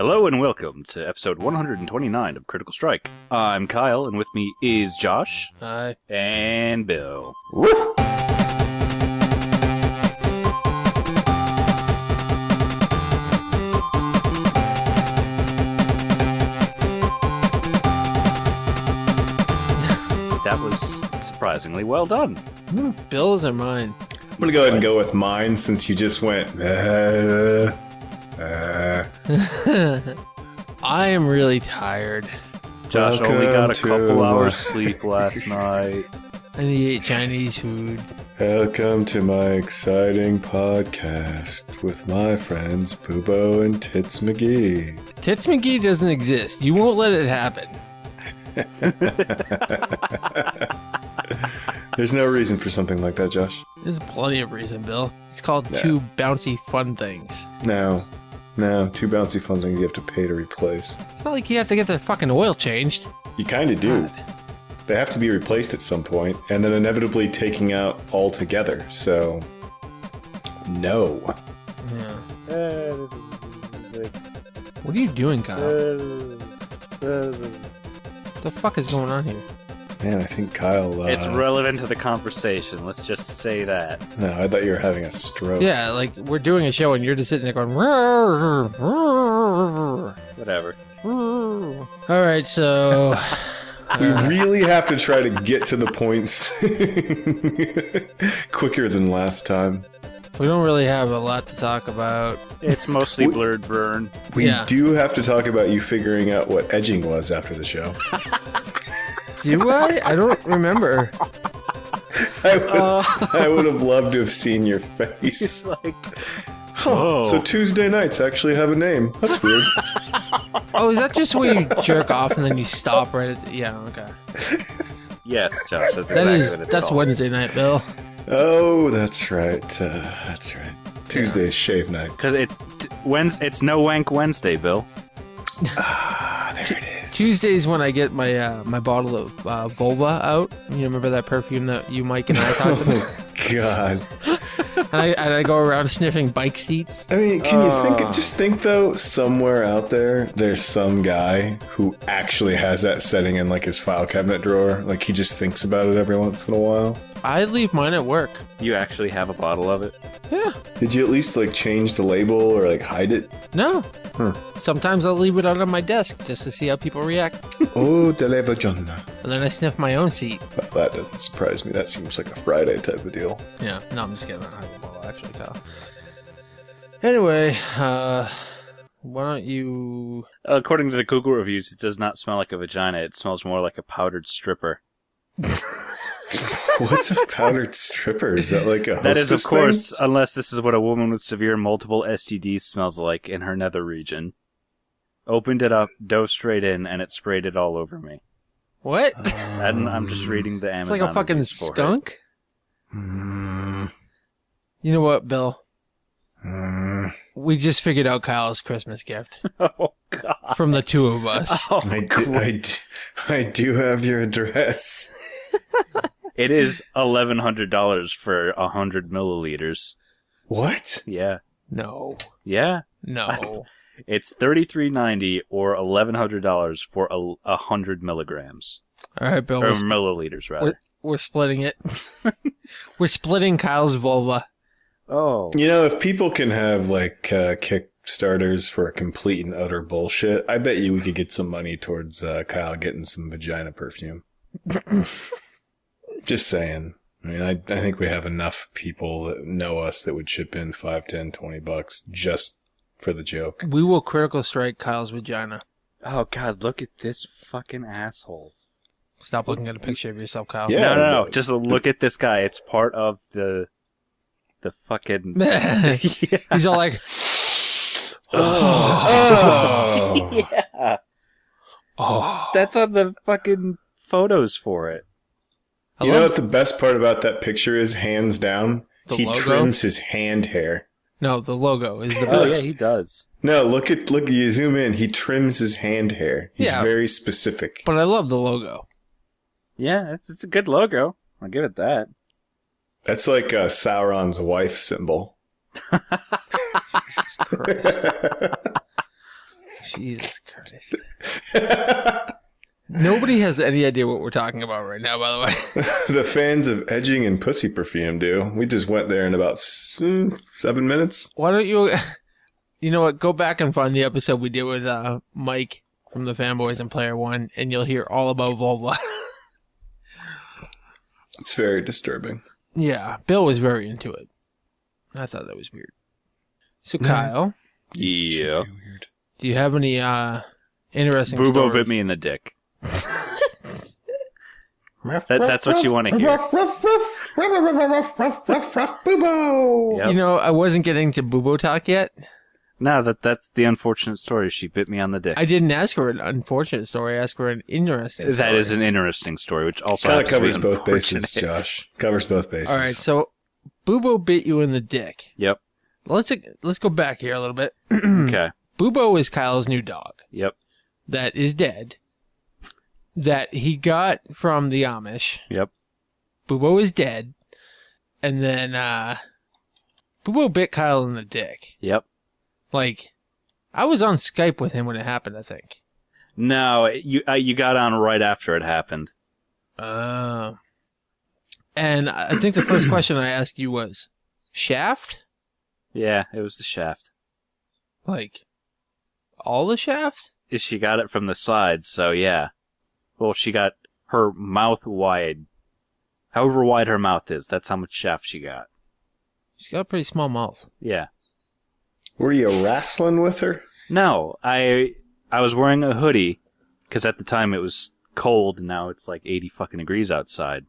Hello and welcome to episode 129 of Critical Strike. I'm Kyle, and with me is Josh. Hi. And Bill. Woo! That was surprisingly well done. Bill's or mine? I'm gonna go ahead and go with mine since you just went. I am really tired. Josh Welcome only got a to couple my- hours sleep last night. And he ate Chinese food. Welcome to my exciting podcast with my friends Bubo and Tits McGee. Tits McGee doesn't exist. You won't let it happen. There's no reason for something like that, Josh. There's plenty of reason, Bill. It's called Yeah. Two Bouncy Fun Things. No, two bouncy fun things you have to pay to replace. It's not like you have to get the fucking oil changed. You kind of do. God. They have to be replaced at some point, and then inevitably taking out altogether. So, no. Yeah. What are you doing, Kyle? The fuck is going on here? Man, I think Kyle. It's relevant to the conversation, let's just say that. No, I thought you were having a stroke. Yeah, like we're doing a show and you're just sitting there going. "Roar, roar, Whatever. roar." All right, so We really have to try to get to the points quicker than last time. we don't really have a lot to talk about. It's mostly Bloodborne. We Yeah. do have to talk about you figuring out what edging was after the show. Do I? I don't remember. I would have loved to have seen your It's face. like, So Tuesday nights actually have a name. That's weird. Oh, is that just where you jerk off and then you stop right at the... Yeah, okay. yes, Josh, that's That exactly is, what it's that's called. Wednesday night, Bill. Oh, that's right. That's right. Tuesday's shave night. Because it's No Wank Wednesday, Bill. Ah, there it is. Tuesday's when I get my my bottle of Volva out. You remember that perfume that you, Mike, and I talked about? God. And I go around sniffing bike seats. I mean, can you think? Just think though, somewhere out there's some guy who actually has that setting in like his file cabinet drawer. Like he just thinks about it every once in a while. I leave mine at work. You actually have a bottle of it? Yeah. Did you at least like change the label or like hide it? No. Huh. Sometimes I'll leave it out on my desk just to see how people react. Oh, delle vagina. And then I sniff my own seat. Well, that doesn't surprise me. That seems like a Friday type of deal. Yeah. No, I'm just kidding. I don't have a bottle, actually, Kyle. Anyway, why don't you... According to the Google reviews, it does not smell like a vagina. It smells more like a powdered stripper. What's a powdered stripper? Is that like a hostess That is, of thing? course, unless this is what a woman with severe multiple STDs smells like in her nether region. Opened it up, dove straight in, and it sprayed it all over me. What? And I'm just reading the It's Amazon like a fucking reviews for it. skunk? Mm, You know what, Bill? mm. We just figured out Kyle's Christmas gift Oh, God. from the two of us. Oh, I do have your address. It is $1,100 for 100 milliliters. What? Yeah. No. Yeah. No. It's $33.90 or $1,100 for 100 milligrams. All right, Bill. Or milliliters, rather. We're splitting it. We're splitting Kyle's vulva. Oh. You know, if people can have like Kickstarters for complete and utter bullshit, I bet you we could get some money towards Kyle getting some vagina perfume. Just saying. I mean, I think we have enough people that know us that would chip in $5, $10, $20 just for the joke. We will critical strike Kyle's vagina. Oh, God, look at this fucking asshole. Stop looking at a picture of yourself, Kyle. Yeah. No. Just look at this guy. It's part of the fucking... Yeah. He's all like, Oh. Yeah. oh. That's on the fucking photos for it. I You know love what the best part about that picture is, hands down? The He logo? trims his hand hair. No, the logo is the Oh, yeah, best. he does. No, look, you zoom in, he trims his hand hair. He's Yeah. very specific. But I love the logo. Yeah, it's a good logo. I'll give it that. That's like Sauron's wife symbol. Jesus Christ. Jesus Christ. Nobody has any idea what we're talking about right now, by the way. The fans of edging and pussy perfume do. We just went there in about 7 minutes. Why don't you... You know what? Go back and find the episode we did with Mike from the Fanboys and Player One, and you'll hear all about vulva. It's very disturbing. Yeah, Bill was very into it. I thought that was weird. So, Kyle, Yeah. do you have any interesting Bubo stories? bit me in the dick. That's what you want to hear. Bubo. Yep. You know, I wasn't getting to Bubo talk yet. No, that's the unfortunate story. She bit me on the dick. I didn't ask for an unfortunate story. I asked for an interesting story. That is an interesting story, which also Kind of happens to be covers both bases, unfortunate. Josh. Covers both bases. All right, so Bubo bit you in the dick. Yep. Let's go back here a little bit. Okay. Bubo is Kyle's new dog Yep. that is dead, that he got from the Amish. Yep. Bubo is dead, and then Bubo bit Kyle in the dick. Yep. Like, I was on Skype with him when it happened, I think. No, you got on right after it happened. And I think the first question I asked you was, shaft? Yeah, it was the shaft. Like, all the shaft? She got it from the side, so yeah. Well, she got her mouth wide. However wide her mouth is, that's how much shaft she got. She's got a pretty small mouth. Yeah. Were you wrestling with her? No, I was wearing a hoodie, because at the time it was cold, and now it's like 80 fucking degrees outside.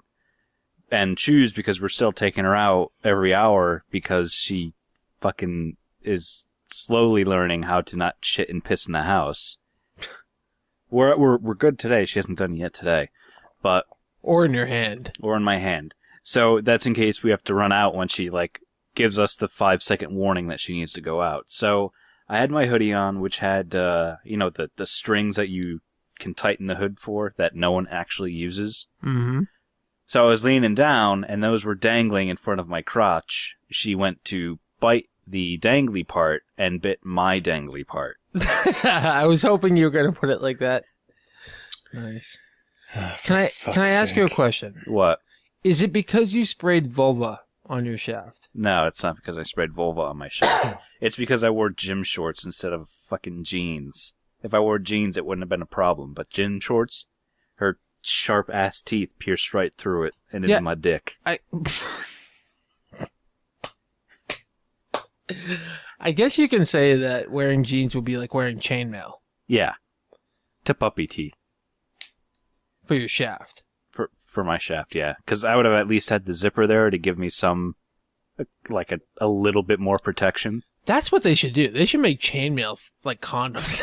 And shoes, because we're still taking her out every hour, because she fucking is slowly learning how to not shit and piss in the house. We're good today. She hasn't done it yet today. But... Or in your hand. Or in my hand. So that's in case we have to run out when she, like, gives us the 5-second warning that she needs to go out. So I had my hoodie on, which had, the strings that you can tighten the hood for that no one actually uses. Mm-hmm. So I was leaning down, and those were dangling in front of my crotch. She went to bite the dangly part and bit my dangly part. I was hoping you were going to put it like that. Nice. Can I ask you a question? What? Is it because you sprayed vulva on your shaft? No, it's not because I sprayed vulva on my shaft. It's because I wore gym shorts instead of fucking jeans. If I wore jeans, it wouldn't have been a problem. But gym shorts, her sharp-ass teeth pierced right through it and into my dick. I guess you can say that wearing jeans would be like wearing chainmail. Yeah. To puppy teeth. For your shaft. For my shaft, yeah. Because I would have at least had the zipper there to give me some, like a little bit more protection. That's what they should do. They should make chainmail like condoms.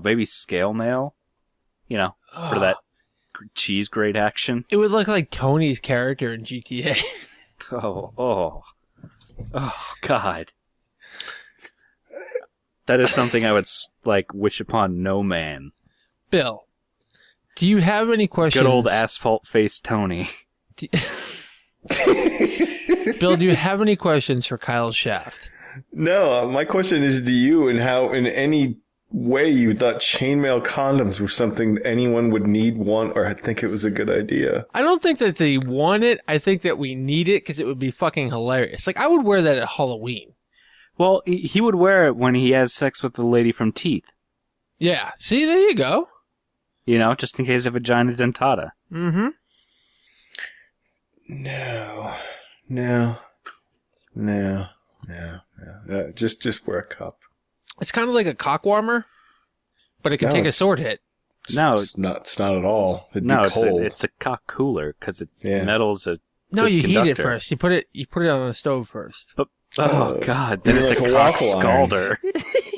Maybe scale mail? You know, for that cheese grate action. It would look like Tony's character in GTA. Oh, God. That is something I would, wish upon no man. Bill, do you have any questions? Good old asphalt-faced Tony. Bill, do you have any questions for Kyle's shaft? No, my question is to you, and how in any way you thought chainmail condoms were something anyone would need, want, or think it was a good idea. I don't think that they want it. I think that we need it because it would be fucking hilarious. Like, I would wear that at Halloween. Well, he would wear it when he has sex with the lady from Teeth. Yeah. See, there you go. You know, just in case of vagina dentata. Mm-hmm. No. Just wear a cup. It's kind of like a cock warmer, but it can take a sword hit. No, it's not at all. It'd be it's cold. it's a cock cooler because metal's a No, good you conductor. heat it first. You put it on the stove first. But God, then Maybe it's like a a cock waffle scalder.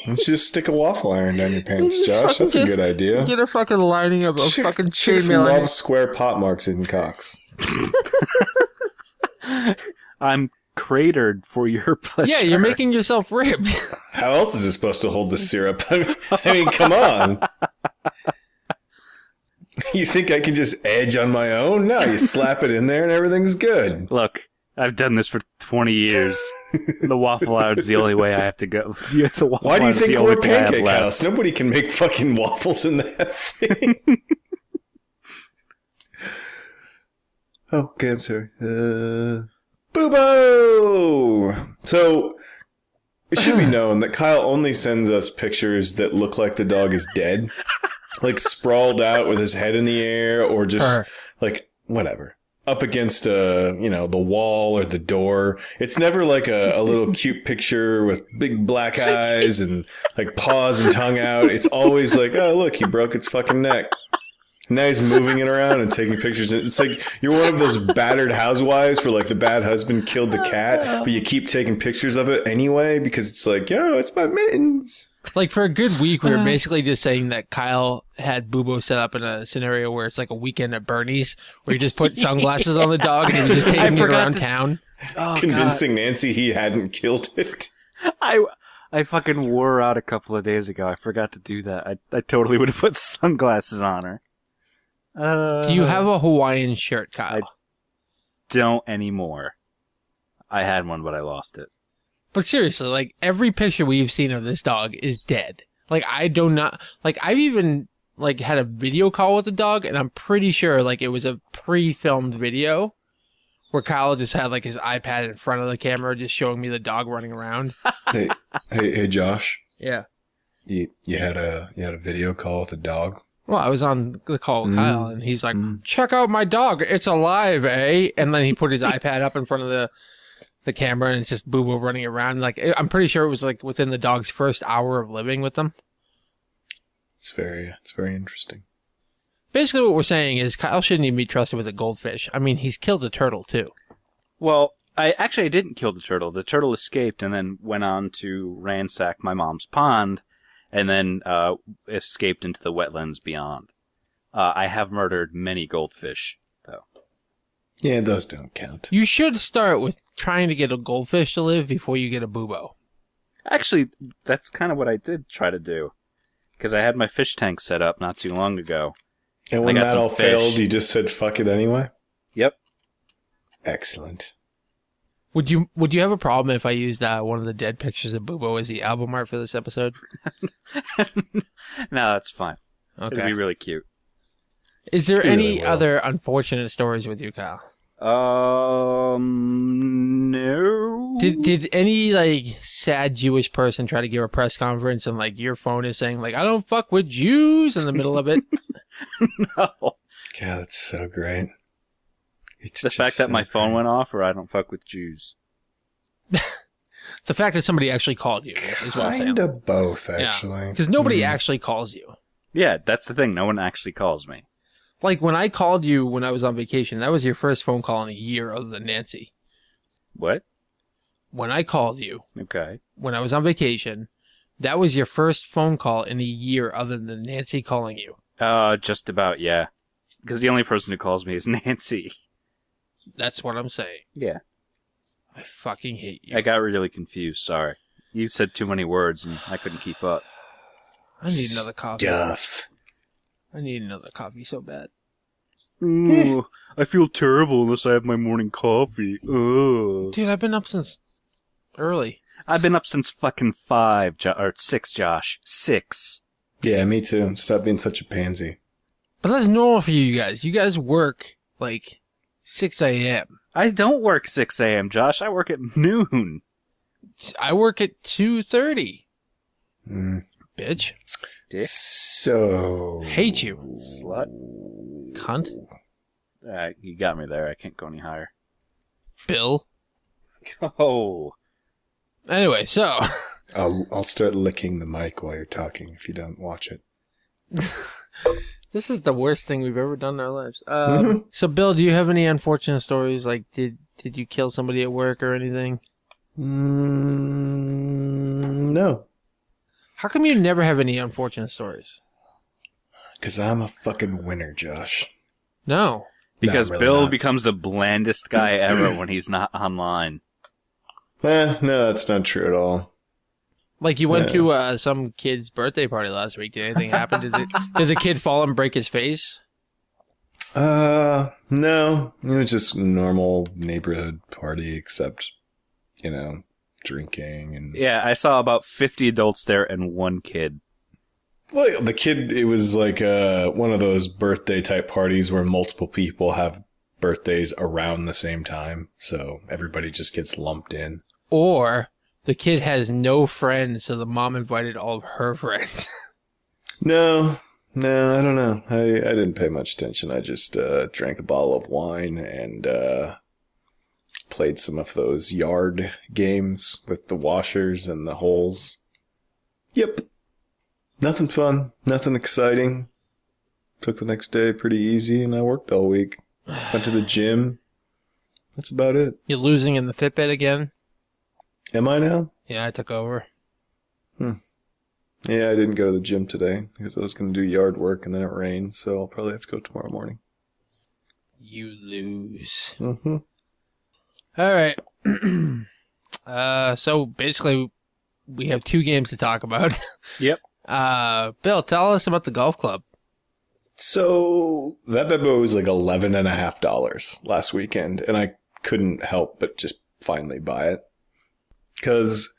Let's just stick a waffle iron down your pants, Just Josh. fucking That's a good idea. Get a fucking lining of a fucking Chicks chainmail. love square pot marks in cocks. I'm cratered for your pleasure. Yeah, you're making yourself ribbed. How else is it supposed to hold the syrup? I mean, come on. You think I can just edge on my own? No, you slap it in there and everything's good. Look, I've done this for 20 years. The Waffle House is the only way I have to go. The Waffle Why do you House is think the we're only a thing I have pancake left. house? Nobody can make fucking waffles in that thing. Okay, I'm sorry. Bubo! So, it should be known that Kyle only sends us pictures that look like the dog is dead. Like, sprawled out with his head in the air, or just, like, whatever. Up against, the wall or the door. It's never like a little cute picture with big black eyes and, like, paws and tongue out. It's always like, oh, look, he broke its fucking neck. Now he's moving it around and taking pictures. It's like you're one of those battered housewives where like the bad husband killed the cat, but you keep taking pictures of it anyway because it's like, yo, it's my mittens. Like for a good week, we were basically just saying that Kyle had Bubo set up in a scenario where it's like a weekend at Bernie's, where you just put sunglasses on the dog and he's just taking it around town. Oh, Convincing Nancy he hadn't killed it. I fucking wore her out a couple of days ago. I forgot to do that. I totally would have put sunglasses on her. Do you have a Hawaiian shirt, Kyle? I don't anymore. I had one, but I lost it. But seriously, like, every picture we've seen of this dog is dead. Like, I've even, like, had a video call with the dog, and I'm pretty sure, like, it was a pre-filmed video where Kyle just had, like, his iPad in front of the camera just showing me the dog running around. Hey, Josh. Yeah. You had a video call with the dog? Well, I was on the call with Kyle, and he's like, check out my dog. It's alive, eh? And then he put his iPad up in front of the camera, and it's just Bubo running around. Like, I'm pretty sure it was, like, within the dog's first hour of living with them. It's very interesting. Basically, what we're saying is Kyle shouldn't even be trusted with a goldfish. I mean, he's killed a turtle, too. Well, I didn't kill the turtle. The turtle escaped and then went on to ransack my mom's pond, and then escaped into the wetlands beyond. I have murdered many goldfish, though. Yeah, those don't count. You should start with trying to get a goldfish to live before you get a Bubo. Actually, that's kind of what I did try to do. Because I had my fish tank set up not too long ago. And when I got that some all fish. failed, you just said fuck it anyway? Yep. Excellent. Would you have a problem if I used one of the dead pictures of Bubo as the album art for this episode? No, that's fine. Okay. It'd be really cute. Is there It really any will. other unfortunate stories with you, Kyle? No. Did any like sad Jewish person try to give a press conference and like your phone is saying like I don't fuck with Jews in the middle of it? No. God, that's so great. It's The just fact that so my phone great. went off, or I don't fuck with Jews. The fact that somebody actually called you is what I'm saying. Kind of both, actually. Because nobody actually calls you. Yeah, that's the thing. No one actually calls me. Like when I called you when I was on vacation, that was your first phone call in a year other than Nancy. What? When I called you Okay. when I was on vacation, that was your first phone call in a year other than Nancy calling you. Just about, yeah. Because the only person who calls me is Nancy. That's what I'm saying. Yeah. I fucking hate you. I got really confused, sorry. You said too many words and I couldn't keep up. I need another coffee. Duff. I need another coffee so bad. Ooh, I feel terrible unless I have my morning coffee. Ugh. Dude, I've been up since early. I've been up since fucking 6, Josh. 6. Yeah, me too. Stop being such a pansy. But that's normal for you guys. You guys work like 6 a.m. I don't work 6 a.m., Josh. I work at noon. I work at 2:30. Mm. Bitch. Dick. So... Hate you. Slut. Cunt. You got me there. I can't go any higher. Bill. Oh. Anyway, so... I'll start licking the mic while you're talking if you don't watch it. This is the worst thing we've ever done in our lives. So, Bill, do you have any unfortunate stories? Like, did you kill somebody at work or anything? No. How come you never have any unfortunate stories? Because I'm a fucking winner, Josh. No. Because No, really Bill not. becomes the blandest guy ever when he's not online. No, that's not true at all. Like, you went to some kid's birthday party last week. Did anything happen? Did the kid fall and break his face? No. It was just a normal neighborhood party, except, drinking and... Yeah, I saw about 50 adults there and one kid. Well, the kid, it was like one of those birthday type parties where multiple people have birthdays around the same time. So everybody just gets lumped in. Or the kid has no friends, so the mom invited all of her friends. No, I don't know. I didn't pay much attention. I just drank a bottle of wine and played some of those yard games with the washers and the holes. Yep. Nothing fun, nothing exciting. Took the next day pretty easy, and I worked all week. Went to the gym. That's about it. You're losing in the Fitbit again? Am I now? Yeah, I took over. Yeah, I didn't go to the gym today because I was going to do yard work, and then it rained, so I'll probably have to go tomorrow morning. You lose. Mm-hmm. All right. So basically, we have 2 games to talk about. Yep. Bill, tell us about the golf club. So that Bubo was like $11.50 last weekend, and I couldn't help but just finally buy it. Because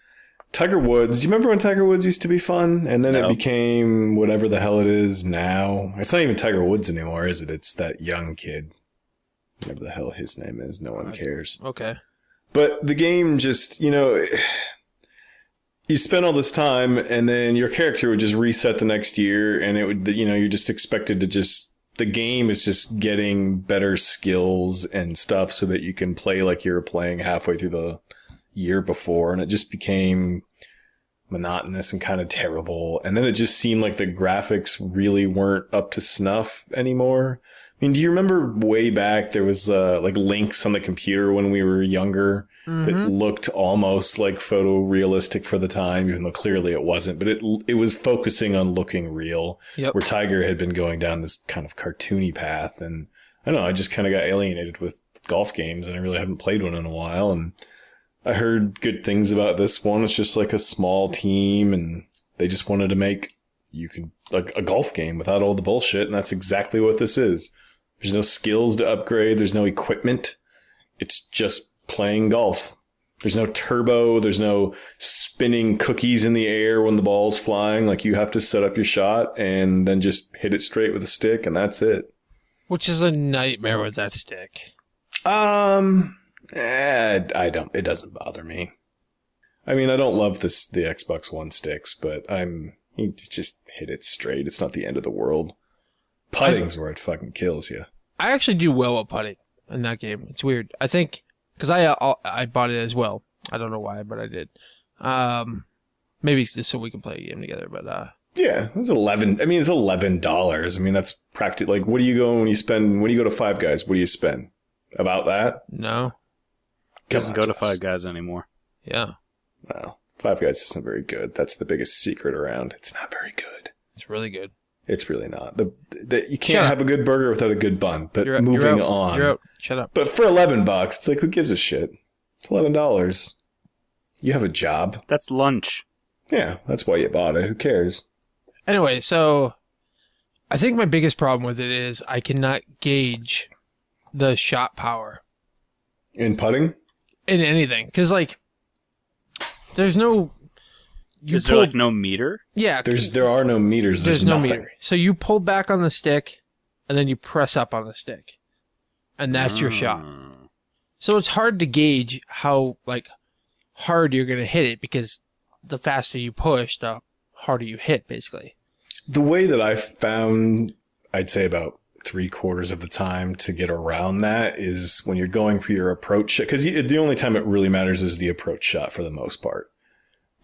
Tiger Woods, do you remember when Tiger Woods used to be fun? And then No. It became whatever the hell it is now. It's not even Tiger Woods anymore, is it? It's that young kid. Whatever the hell his name is. No one cares. Okay. But the game just, you spend all this time and then your character would just reset the next year and it would, you're just expected to just, the game is just getting better skills and stuff so that you can play like you were playing halfway through the year before. And it just became monotonous and kind of terrible. And then it just seemed like the graphics really weren't up to snuff anymore. I mean, do you remember way back there was like links on the computer when we were younger that looked almost like photorealistic for the time, even though clearly it wasn't. But it was focusing on looking real, Yep. where Tiger had been going down this kind of cartoony path. And I don't know, I just kind of got alienated with golf games, and I really haven't played one in a while. And I heard good things about this one. It's just like a small team, and they just wanted to make like a golf game without all the bullshit, and that's exactly what this is. There's no skills to upgrade. There's no equipment. It's just playing golf. There's no turbo. There's no spinning cookies in the air when the ball's flying. Like, you have to set up your shot and then just hit it straight with a stick, and that's it. Which is a nightmare with that stick. It doesn't bother me. I mean, I don't love the Xbox One sticks, but you just hit it straight. It's not the end of the world. Putting's where it fucking kills you. I actually do well at putting in that game. It's weird. I think because I bought it as well. I don't know why, but I did. Maybe just so we can play a game together. But yeah, it's $11. I mean, it's $11. I mean, that's practically like, what do you go when you go to Five Guys? What do you spend? About that? no, Doesn't go to Five Guys anymore. yeah, Well, Five Guys isn't very good. That's the biggest secret around. It's not very good. it's really good. It's really not. You Shut can't up. have a good burger without a good bun. But You're moving out. on. You're out. Shut up. But for $11, it's like, who gives a shit? It's $11. You have a job. That's lunch. Yeah, that's why you bought it. Who cares? Anyway, so I think my biggest problem with it is I cannot gauge the shot power In putting? in anything because like there's no. Is there like no meter? Yeah, There are no meters. There's no nothing. meter. So you pull back on the stick, and then you press up on the stick, and that's your shot. So it's hard to gauge how like hard you're gonna hit it because the faster you push, the harder you hit, basically. The way that I found, I'd say about 3/4 of the time to get around that is when you're going for your approach shot. Because the only time it really matters is the approach shot for the most part.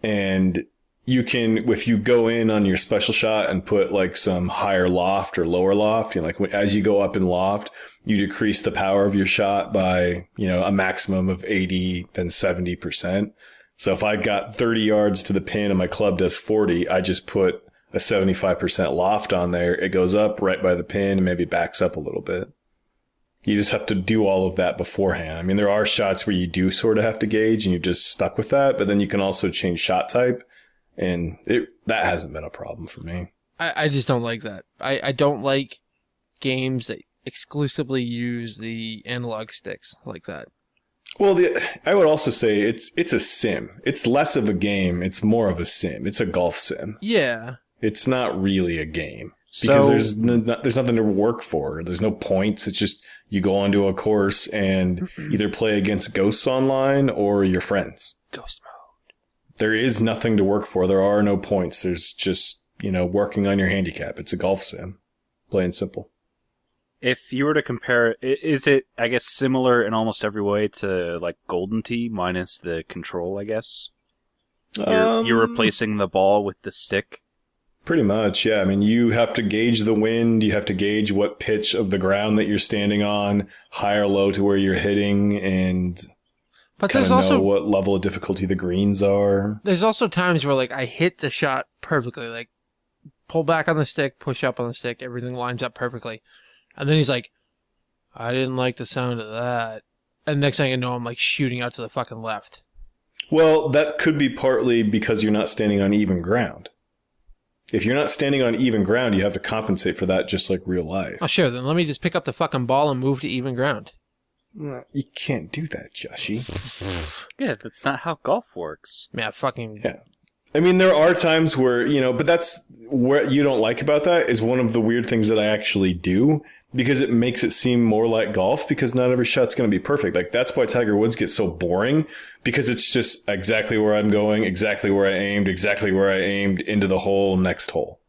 And you can, if you go in on your special shot and put like some higher loft or lower loft, like as you go up in loft, you decrease the power of your shot by, a maximum of 80, then 70%. So if I got 30 yards to the pin and my club does 40, I just put a 75% loft on there. It goes up right by the pin and maybe backs up a little bit. You just have to do all of that beforehand. I mean, there are shots where you do sort of have to gauge and you're just stuck with that, but then you can also change shot type, and that hasn't been a problem for me. I just don't like that. I don't like games that exclusively use the analog sticks like that. Well, I would also say it's a sim. It's less of a game. It's more of a sim. It's a golf sim. Yeah. It's not really a game because there's nothing to work for. There's no points. It's just you go onto a course and either play against ghosts online or your friends. Ghost mode. There is nothing to work for. There are no points. There's just, working on your handicap. It's a golf sim. Plain simple. If you were to compare, is it, I guess, similar in almost every way to, like, Golden Tee, minus the control, I guess? You're replacing the ball with the stick? Pretty much, yeah. I mean, you have to gauge the wind. You have to gauge what pitch of the ground that you're standing on, high or low to where you're hitting, and kind of know what level of difficulty the greens are. There's also times where, like, I hit the shot perfectly. Like, pull back on the stick, push up on the stick, everything lines up perfectly. And then he's like, I didn't like the sound of that. And next thing I know, I'm like shooting out to the fucking left. Well, that could be partly because you're not standing on even ground. If you're not standing on even ground, you have to compensate for that just like real life. Oh, sure. Then let me just pick up the fucking ball and move to even ground. You can't do that, Joshy. Yeah, that's not how golf works. Yeah, fucking... Yeah. I mean, there are times where, but that's what you don't like about that is one of the weird things that I actually do because it makes it seem more like golf because not every shot's going to be perfect. Like, that's why Tiger Woods gets so boring because it's just exactly where I'm going, exactly where I aimed, into the hole, next hole.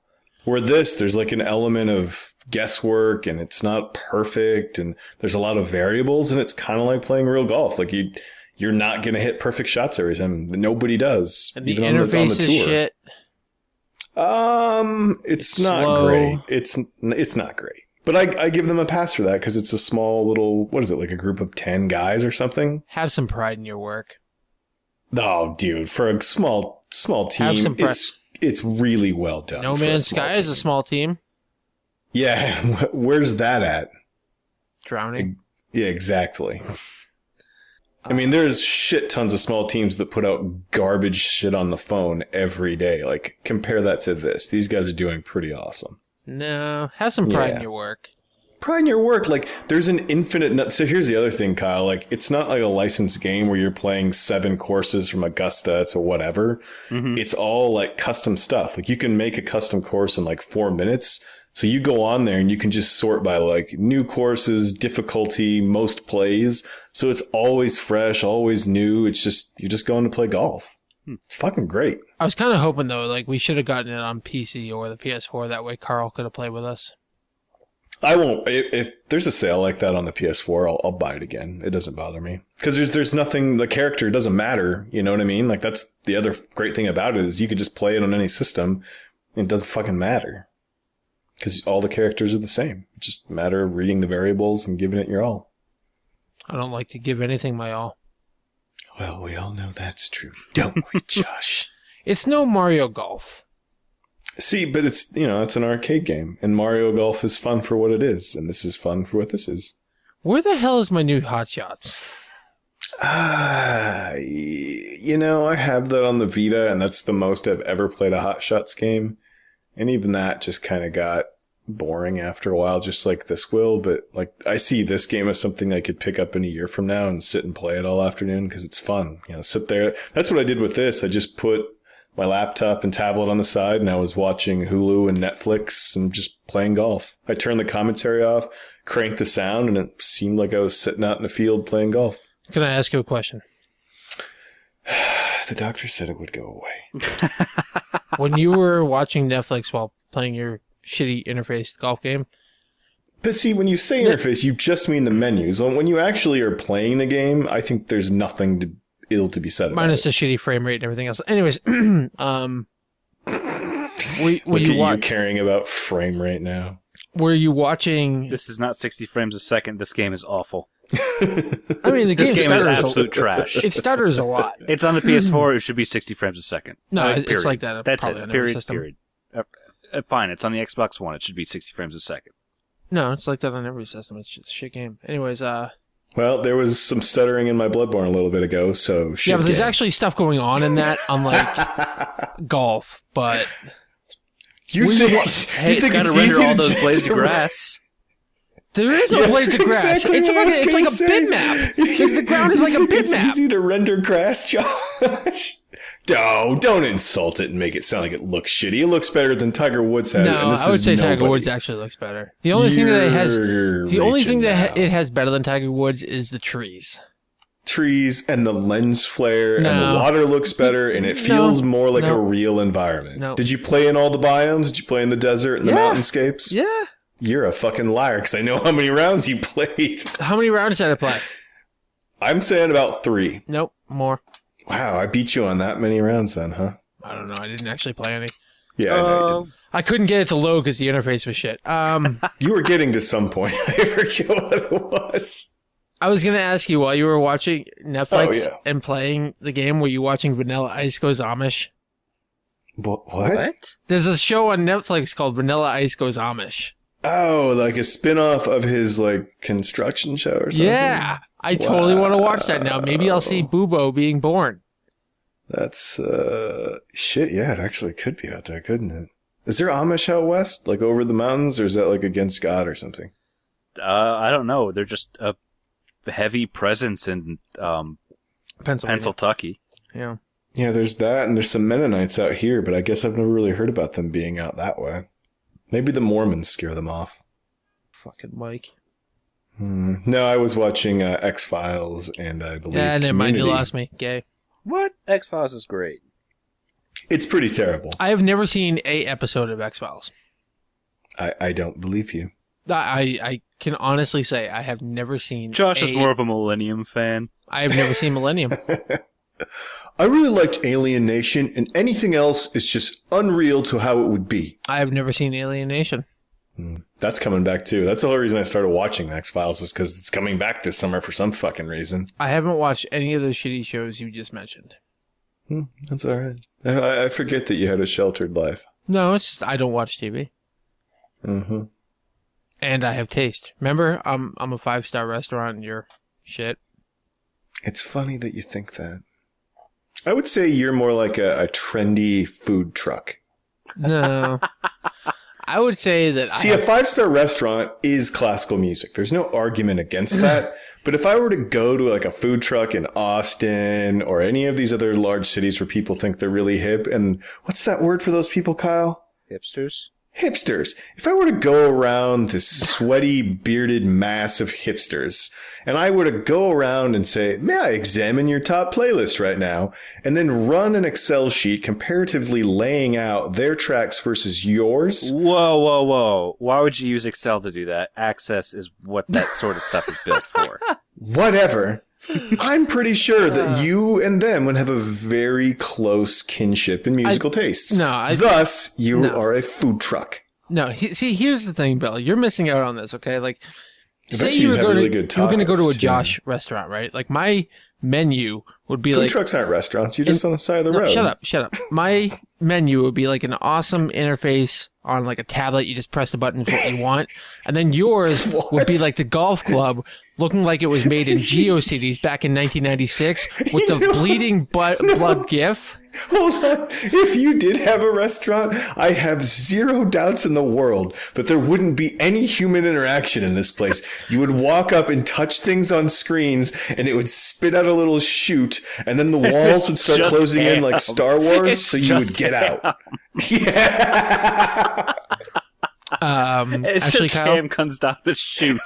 Where there's like an element of guesswork and it's not perfect and there's a lot of variables and it's kind of like playing real golf. Like, you're not going to hit perfect shots every time. Nobody does. And the interface is shit. It's not slow. Great. It's not great. But I give them a pass for that because it's a small little, what is it, like a group of 10 guys or something? Have some pride in your work. Oh, dude, for a small team, it's really well done. No Man's Sky is a small team. Yeah, where's that at? Drowning. Yeah, exactly. I mean, there's shit tons of small teams that put out garbage shit on the phone every day. Like, compare that to this. These guys are doing pretty awesome. No, have some pride in your work. Pride in your work. Like, there's an infinite... So here's the other thing, Kyle. Like, it's not like a licensed game where you're playing 7 courses from Augusta to whatever. Mm-hmm. It's all, like, custom stuff. Like, you can make a custom course in, like, 4 minutes. So you go on there and you can just sort by like new courses, difficulty, most plays. So it's always fresh, always new. It's just, you're just going to play golf. It's fucking great. I was kind of hoping though, like we should have gotten it on PC or the PS4. That way Carl could have played with us. I won't. If there's a sale like that on the PS4, I'll buy it again. It doesn't bother me because there's nothing. The character doesn't matter. You know what I mean? Like that's the other great thing about it is you could just play it on any system. And it doesn't fucking matter. Because all the characters are the same. It's just a matter of reading the variables and giving it your all. I don't like to give anything my all. Well, we all know that's true, don't we, Josh? It's no Mario Golf. See, but it's, it's an arcade game. And Mario Golf is fun for what it is. And this is fun for what this is. Where the hell is my new Hot Shots? I have that on the Vita, and that's the most I've ever played a Hot Shots game. And even that just kind of got boring after a while, just like this will. But like, I see this game as something I could pick up in a year from now and sit and play it all afternoon because it's fun. Sit there. That's what I did with this. I just put my laptop and tablet on the side and I was watching Hulu and Netflix and just playing golf. I turned the commentary off, cranked the sound, and it seemed like I was sitting out in the field playing golf. Can I ask you a question? The doctor said it would go away. When you were watching Netflix while playing your shitty interface golf game. But see, when you say interface, you just mean the menus. When you actually are playing the game, I think there's nothing ill to be said about it. Minus the shitty frame rate and everything else. Anyways, Look at you caring about frame rate now. Were you watching... This is not 60 frames a second. This game is awful. I mean, this game is absolute trash. It stutters a lot. It's on the PS4. It should be 60 frames a second. No, it's like that. That's probably it. On Period. system. Period. Fine. It's on the Xbox One. It should be 60 frames a second. No, it's like that on every system. It's just a shit game. Anyways, well, there was some stuttering in my Bloodborne a little bit ago, so shit. Yeah, but there's game. actually stuff going on in that, unlike golf. But you think it's got to render all those blades of grass. There is no blades of grass. Exactly It's like a bitmap. The ground is like a bitmap. It's easy to render grass, Josh. No, don't insult it and make it sound like it looks shitty. It looks better than Tiger Woods had. No, and this I would is say nobody. Tiger Woods actually looks better. The only thing that it has better than Tiger Woods is the trees. Trees and the lens flare and the water looks better and it feels more like a real environment. No. Did you play in all the biomes? Did you play in the desert and the mountainscapes? Yeah. You're a fucking liar because I know how many rounds you played. How many rounds did I play? I'm saying about 3. Nope, more. Wow, I beat you on that many rounds then, huh? I don't know. I didn't actually play any. Yeah, I know you didn't. I couldn't get it to load because the interface was shit. You were getting to some point. I forget what it was. I was going to ask you, while you were watching Netflix and playing the game, were you watching Vanilla Ice Goes Amish? What? There's a show on Netflix called Vanilla Ice Goes Amish. Oh, like a spin-off of his like construction show or something? Yeah. I totally want to watch that now. Maybe I'll see Bubo being born. That's shit. Yeah, it actually could be out there, couldn't it? Is there Amish out west, like over the mountains, or is that like against God or something? I don't know. They're just a heavy presence in Pennsylvania. Yeah. Yeah, there's that, and there's some Mennonites out here, but I guess I've never really heard about them being out that way. Maybe the Mormons scare them off. Fucking Mike. No, I was watching X-Files, and I believe never mind, you Community. lost me. Gay. What? X-Files is great. It's pretty terrible. I have never seen a episode of X-Files. I don't believe you. I can honestly say I have never seen Josh is more of a Millennium fan. I have never seen Millennium. I really liked Alien Nation, and anything else is just unreal to how it would be. I have never seen Alien Nation. That's coming back too. That's the whole reason I started watching the X-Files is because it's coming back this summer for some fucking reason. I haven't watched any of those shitty shows you just mentioned. That's all right. I forget that you had a sheltered life. No, it's just I don't watch TV. Mm-hmm. And I have taste. Remember, I'm a 5-star restaurant and you're shit. It's funny that you think that. I would say you're more like a trendy food truck. No. I would say that See, a 5-star restaurant is classical music. There's no argument against that. But if I were to go to like a food truck in Austin or any of these other large cities where people think they're really hip, and what's that word for those people, Kyle? Hipsters? Hipsters. If I were to go around this sweaty, bearded mass of hipsters, and I were to go around and say, may I examine your top playlist right now, and then run an Excel sheet comparatively laying out their tracks versus yours. Whoa. Why would you use Excel to do that? Access is what that sort of stuff is built for. Whatever. I'm pretty sure that you and them would have a very close kinship in musical tastes. Thus, you are a food truck. No, see, here's the thing, Bill. You're missing out on this, okay? Like, say you were going to go to a Josh restaurant, right? Like, my menu would be food like... trucks aren't restaurants. You're just on the side of the road. Shut up. My menu would be like an awesome interface on like a tablet. You just press the buttons what you want. And then yours would be like the golf club looking like it was made in GeoCities back in 1996 with the bleeding blood gif. Hold on. If you did have a restaurant, I have zero doubts in the world that there wouldn't be any human interaction in this place. You would walk up and touch things on screens, and it would spit out a little chute, and then the walls would start closing in like Star Wars, so you would get out. Yeah. It's actually, just Kyle, ham comes down the chute,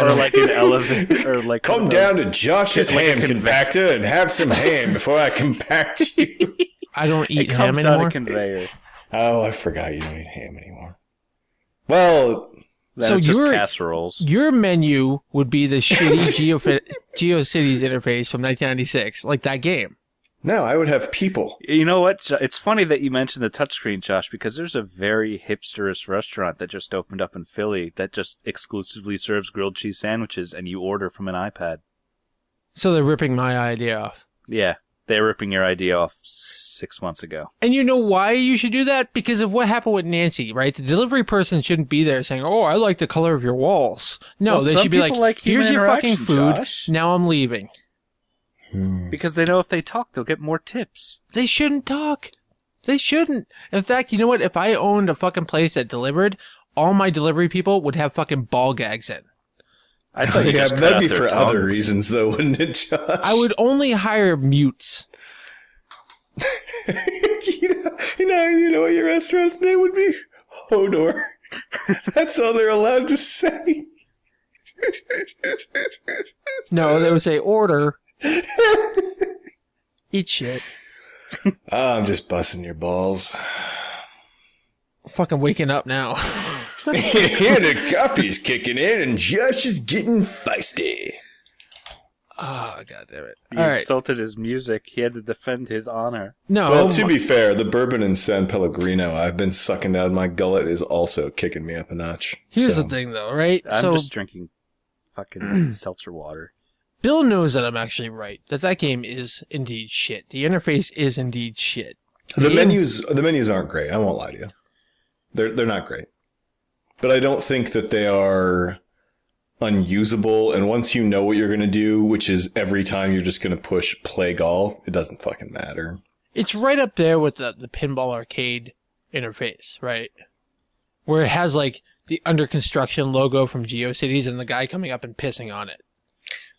or like an elevator, or like come down to Josh's ham compactor and have some ham before I compact you. I don't eat it ham comes anymore. down a conveyor. Oh, I forgot you don't eat ham anymore. Well, so it's just casseroles. Your menu would be the shitty GeoCities interface from 1996, like that game. No, I would have people. You know what? It's funny that you mentioned the touchscreen, Josh, because there's a very hipsterish restaurant that just opened up in Philly that just exclusively serves grilled cheese sandwiches, and you order from an iPad. So they're ripping my idea off. Yeah, they're ripping your idea off 6 months ago. And you know why you should do that? Because of what happened with Nancy, right? The delivery person shouldn't be there saying, oh, I like the color of your walls. No, well, they should be like here's your fucking food, Josh. Now I'm leaving. Because they know if they talk, they'll get more tips. They shouldn't talk. They shouldn't. In fact, you know what? If I owned a fucking place that delivered, all my delivery people would have fucking ball gags in. I thought you just cut that'd out be their for other tongues. reasons, though, wouldn't it, Josh? I would only hire mutes. you know what your restaurant's name would be? Hodor. That's all they're allowed to say. No, they would say order. Eat shit. I'm just busting your balls. Fucking waking up now. Here the coffee's kicking in and Josh is getting feisty. Oh, god damn it. You All right. insulted his music. He had to defend his honor. No. Well, to be fair, the bourbon and San Pellegrino I've been sucking down my gullet is also kicking me up a notch. Here's So, the thing, though, right? I'm just drinking fucking seltzer water. Bill knows that I'm actually right. That game is indeed shit. The interface is indeed shit. The menus aren't great. I won't lie to you. They're not great. But I don't think that they are unusable, and once you know what you're going to do, which is every time you're just going to push play golf, it doesn't fucking matter. It's right up there with the pinball arcade interface, right? Where it has like the under construction logo from GeoCities and the guy coming up and pissing on it.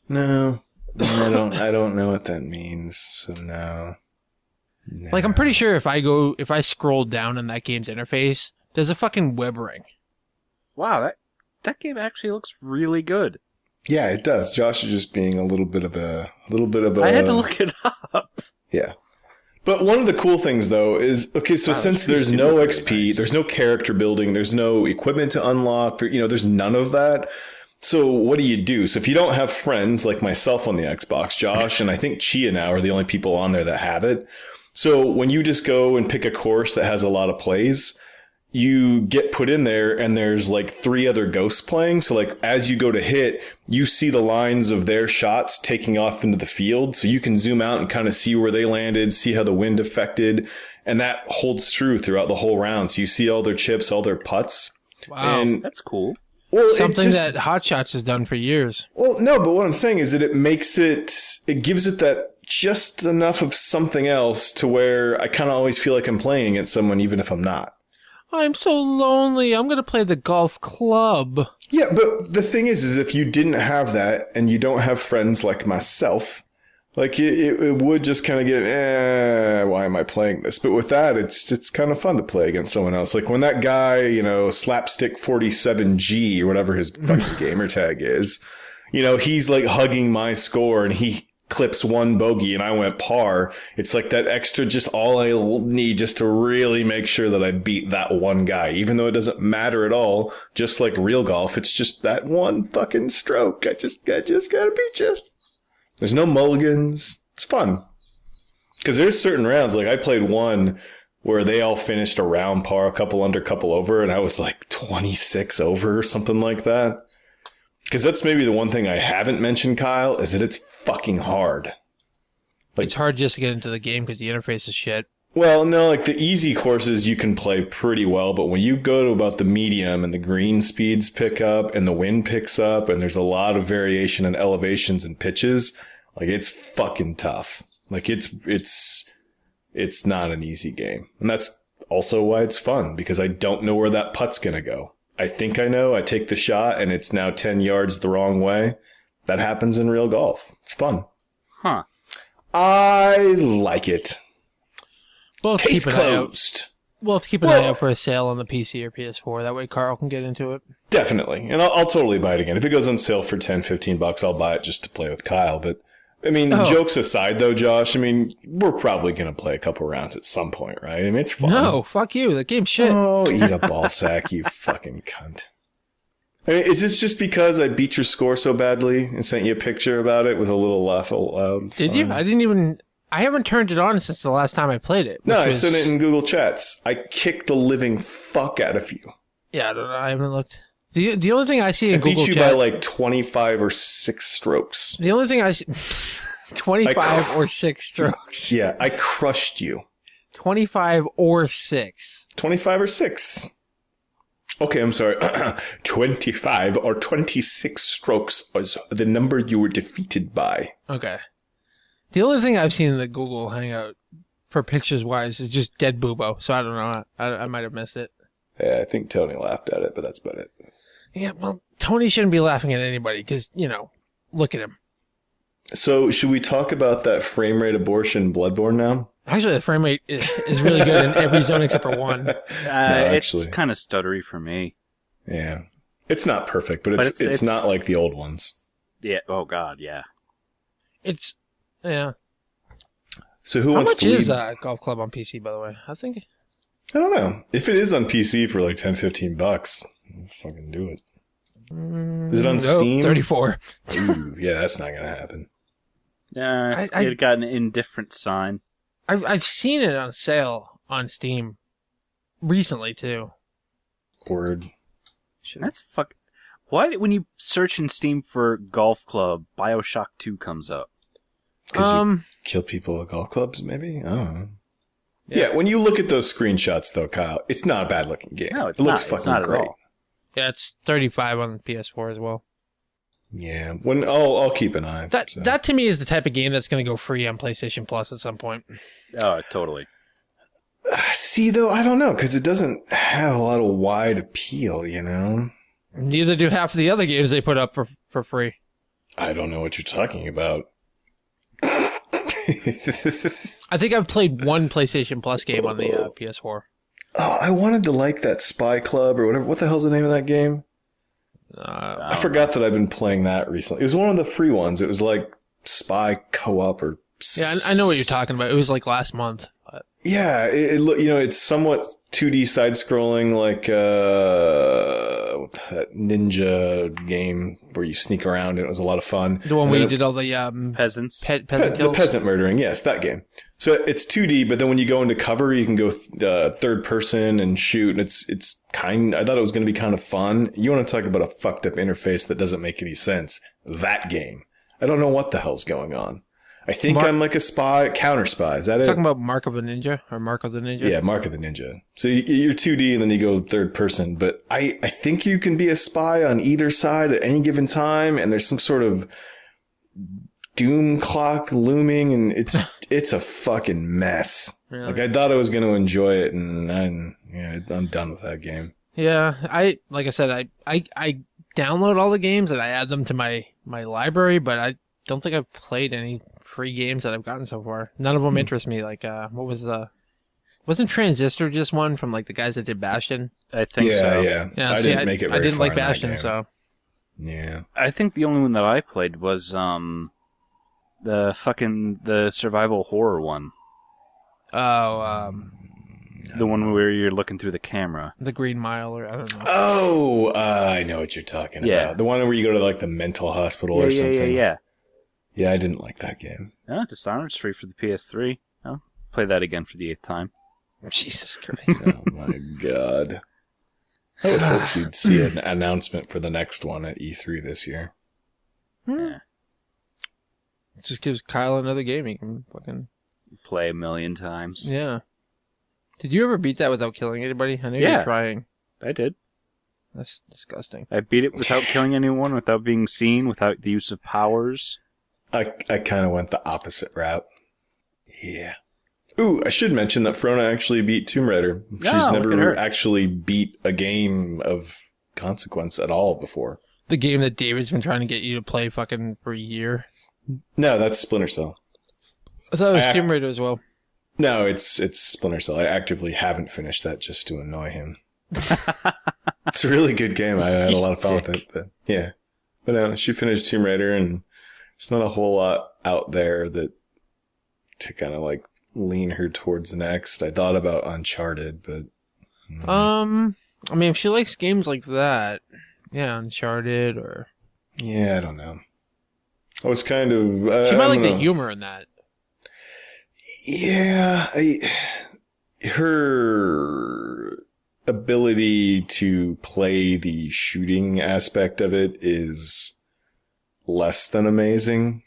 No, I don't know what that means, so no. Like, I'm pretty sure if I scroll down in that game's interface, there's a fucking web ring. Wow, that game actually looks really good. Yeah, it does. Josh is just being a little bit of a. I had to look it up. Yeah. But one of the cool things, though, is, okay, so since there's no XP, there's no character building, there's no equipment to unlock, there's none of that. So what do you do? So if you don't have friends like myself on the Xbox, Josh, and I think Chia now are the only people on there that have it. So when you just go and pick a course that has a lot of plays, you get put in there and there's like 3 other ghosts playing. So like as you go to hit, you see the lines of their shots taking off into the field. So you can zoom out and kind of see where they landed, see how the wind affected. And that holds true throughout the whole round. So you see all their chips, all their putts. Wow. And, That's cool. well, Something that Hot Shots has done for years. Well, no, but what I'm saying is that it gives it that just enough of something else to where I kind of always feel like I'm playing at someone, even if I'm not. I'm so lonely. I'm going to play the golf club. Yeah, but the thing is if you didn't have that and you don't have friends like myself, like it would just kind of get, why am I playing this? But with that, it's kind of fun to play against someone else. Like when that guy, Slapstick 47G or whatever his fucking gamer tag is, he's like hugging my score and he clips 1 bogey and I went par. It's like that extra, just all I need just to really make sure that I beat that one guy, even though it doesn't matter at all. Just like real golf, it's just that one fucking stroke. I just gotta beat you. There's no mulligans. It's fun. Because there's certain rounds, like I played one where they all finished a round par, a couple under, couple over, and I was like 26 over or something like that. Because that's maybe the one thing I haven't mentioned, Kyle, is that it's fucking hard. Like, it's hard just to get into the game because the interface is shit. Well, no, like the easy courses you can play pretty well, but when you go to about the medium and the green speeds pick up and the wind picks up and there's a lot of variation in elevations and pitches, like it's fucking tough. Like it's not an easy game. And that's also why it's fun, because I don't know where that putt's going to go. I think I know. I take the shot and it's now 10 yards the wrong way. That happens in real golf. It's fun. Huh. I like it. We'll have to Case keep an eye out. closed. We'll have to keep an eye out for a sale on the PC or PS4. That way Carl can get into it. Definitely. And I'll totally buy it again. If it goes on sale for $10-15, I'll buy it just to play with Kyle. But, I mean, jokes aside, though, Josh, I mean, we're probably going to play a couple rounds at some point, right? I mean, it's fun. No, fuck you. The game's shit. Oh, eat a ball sack, you fucking cunt. I mean, is this just because I beat your score so badly and sent you a picture about it with a little laugh out loud? Did you? I haven't turned it on since the last time I played it. No, I sent it in Google Chats. I kicked the living fuck out of you. Yeah, I don't know. I haven't looked. The only thing I see in Google Chat... I beat you by like 25 or 6 strokes. The only thing I see... 25 or 6 strokes. Yeah, I crushed you. 25 or 6. 25 or 6. Okay, I'm sorry. 25 or 26 strokes was the number you were defeated by. Okay. The only thing I've seen in the Google Hangout for pictures-wise is just dead Bubo, so I don't know. I might have missed it. Yeah, I think Tony laughed at it, but that's about it. Yeah, well, Tony shouldn't be laughing at anybody because, look at him. So, should we talk about that frame rate abortion Bloodborne now? Actually, the frame rate is really good in every zone except for one. It's kind of stuttery for me. Yeah. It's not perfect, but it's not like the old ones. Yeah. Oh, God, yeah. Yeah. So who wants to lead? How much is Golf Club on PC, by the way? I don't know. If it is on PC for like $10-15, I'll fucking do it. Is it on Steam? 34. Ooh, yeah, that's not going to happen. It got an indifferent sign. I've seen it on sale on Steam recently, too. Word. That's fuck. Why, when you search in Steam for Golf Club, BioShock 2 comes up? Because you kill people with golf clubs, maybe? I don't know. Yeah, when you look at those screenshots, though, Kyle, it's not a bad-looking game. No, it looks fucking great. at all. Yeah, it's 35 on the PS4 as well. Yeah, I'll keep an eye. That to me is the type of game that's going to go free on PlayStation Plus at some point. Oh, totally. See, though, I don't know, because it doesn't have a lot of wide appeal, Neither do half of the other games they put up for free. I don't know what you're talking about. I think I've played one PlayStation Plus game on the PS4. Oh, I wanted to like that Spy Club or whatever. What the hell's the name of that game? I forgot that I've been playing that recently. It was one of the free ones. It was like Spy Co-op or... Yeah, I know what you're talking about. It was like last month. But... Yeah, it's somewhat 2D side-scrolling, like that ninja game where you sneak around, and it was a lot of fun. The one where you did all the peasants, peasant kills? The peasant murdering, yes, that game. So it's 2D, but then when you go into cover, you can go third person and shoot, and I thought it was going to be kind of fun. You want to talk about a fucked up interface that doesn't make any sense? That game. I don't know what the hell's going on. I think I'm like a spy, counter spy. Is that it? Talking about Mark of the Ninja or Mark of the Ninja? Yeah, Mark of the Ninja. So you're 2D and then you go third person. But I think you can be a spy on either side at any given time. And there's some sort of doom clock looming, and it's a fucking mess. Really? Like, I thought I was going to enjoy it, and I'm done with that game. Yeah, like I said, I download all the games and I add them to my library, but I don't think I've played any free games that I've gotten so far. None of them interest me. Like, what was wasn't Transistor just one from like the guys that did Bastion? I think so. Yeah. I didn't make it very I didn't far like Bastion, so. Yeah. I think the only one that I played was the survival horror one. Oh, the one where you're looking through the camera. The Green Mile, or I don't know. Oh, I know what you're talking about. The one where you go to like the mental hospital or something. Yeah. Yeah, I didn't like that game. Dishonored's free for the PS3. I'll play that again for the 8th time. Jesus Christ. Oh my God. I would hope you'd see an announcement for the next one at E3 this year. Yeah. It just gives Kyle another game he can fucking play a million times. Yeah. Did you ever beat that without killing anybody? I know you were trying. I did. That's disgusting. I beat it without killing anyone, without being seen, without the use of powers. I kind of went the opposite route. Yeah. Ooh, I should mention that Frona actually beat Tomb Raider. She's never actually beat a game of consequence at all before. The game that David's been trying to get you to play fucking for a year. No, that's Splinter Cell. I thought it was Tomb Raider as well. No, it's Splinter Cell. I actively haven't finished that just to annoy him. It's a really good game. I had a lot of fun with it. But yeah. But no, she finished Tomb Raider, and there's not a whole lot out there that to kind of like lean her towards next. I thought about Uncharted, but I mean, if she likes games like that, yeah, Uncharted or yeah, I don't know. I was kind of she might like the humor in that. Yeah, her ability to play the shooting aspect of it is less than amazing.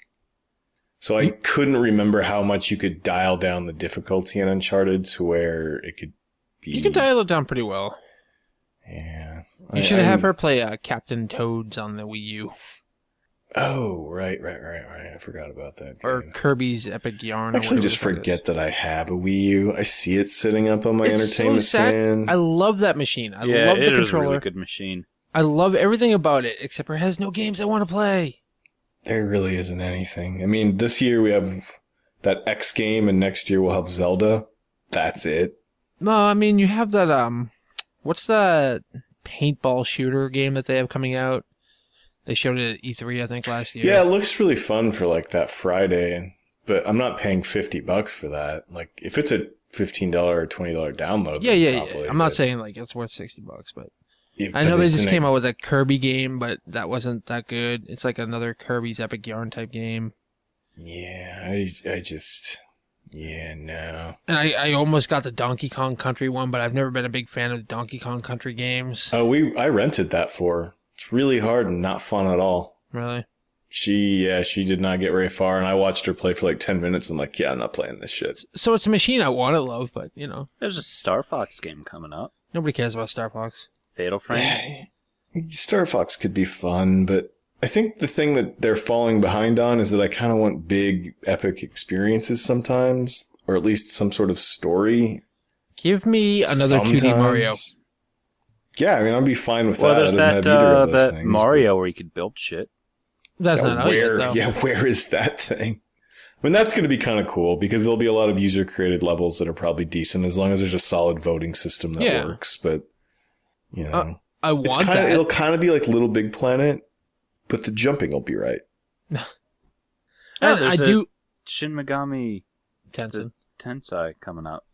So I couldn't remember how much you could dial down the difficulty in Uncharted to where it could be... You can dial it down pretty well. Yeah. You should have her play Captain Toads on the Wii U. Oh, right. I forgot about that game. Or Kirby's Epic Yarn. I actually just forget that I have a Wii U. I see it sitting up on my entertainment stand. I love that machine. I love the it controller. Is a really good machine. I love everything about it, except it has no games I want to play. There really isn't anything. I mean, this year we have that X game, and next year we'll have Zelda. That's it. No, I mean, you have that, what's that paintball shooter game that they have coming out? They showed it at E3, I think, last year. Yeah, it looks really fun for like that Friday, but I'm not paying $50 for that. Like, if it's a $15 or $20 download, yeah. I'm not saying like it's worth $60, but I know they just came out with a Kirby game, but that wasn't that good. It's like another Kirby's Epic Yarn type game. Yeah, I just, yeah, no. And I almost got the Donkey Kong Country one, but I've never been a big fan of the Donkey Kong Country games. Oh, I rented that for her. It's really hard and not fun at all. Really? She did not get very far, and I watched her play for like 10 minutes. I'm like, yeah, I'm not playing this shit. So it's a machine I want to love, but, you know. There's a Star Fox game coming up. Nobody cares about Star Fox. Fatal Frame? Star Fox could be fun, but I think the thing that they're falling behind on is that I kind of want big, epic experiences sometimes, or at least some sort of story. Give me another 2D Mario. Yeah, I mean, I'd be fine with well, that. There's that Mario where you could build shit. That's not out yet, though. Yeah, where is that thing? I mean, that's going to be kind of cool because there'll be a lot of user-created levels that are probably decent as long as there's a solid voting system that works. But, you know, I want that. It'll kind of be like Little Big Planet, but the jumping will be right. I do. Shin Megami Tensei coming up.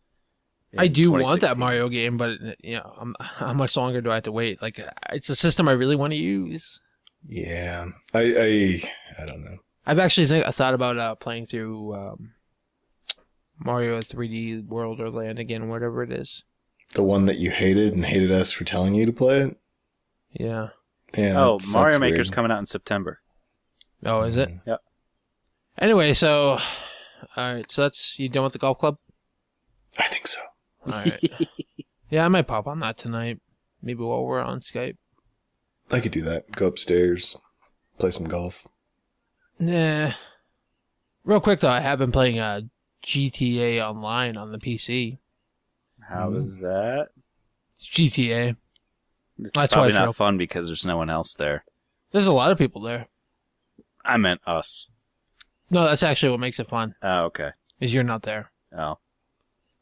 I do want that Mario game, but you know, how much longer do I have to wait? Like, it's a system I really want to use. Yeah, I don't know. I've actually thought about playing through Mario 3D World or Land again, whatever it is. The one that you hated and hated us for telling you to play it? Yeah. Oh, Mario Maker's coming out in September. Oh, is it? Yeah. Anyway, so, alright, so that's, you done with the golf club? I think so. Alright. Yeah, I might pop on that tonight. Maybe while we're on Skype. I could do that. Go upstairs, play some golf. Nah. Real quick, though, I have been playing GTA Online on the PC. How is that? It's GTA. It's probably not fun because there's no one else there. There's a lot of people there. I meant us. No, that's actually what makes it fun. Oh, okay. Is you're not there. Oh.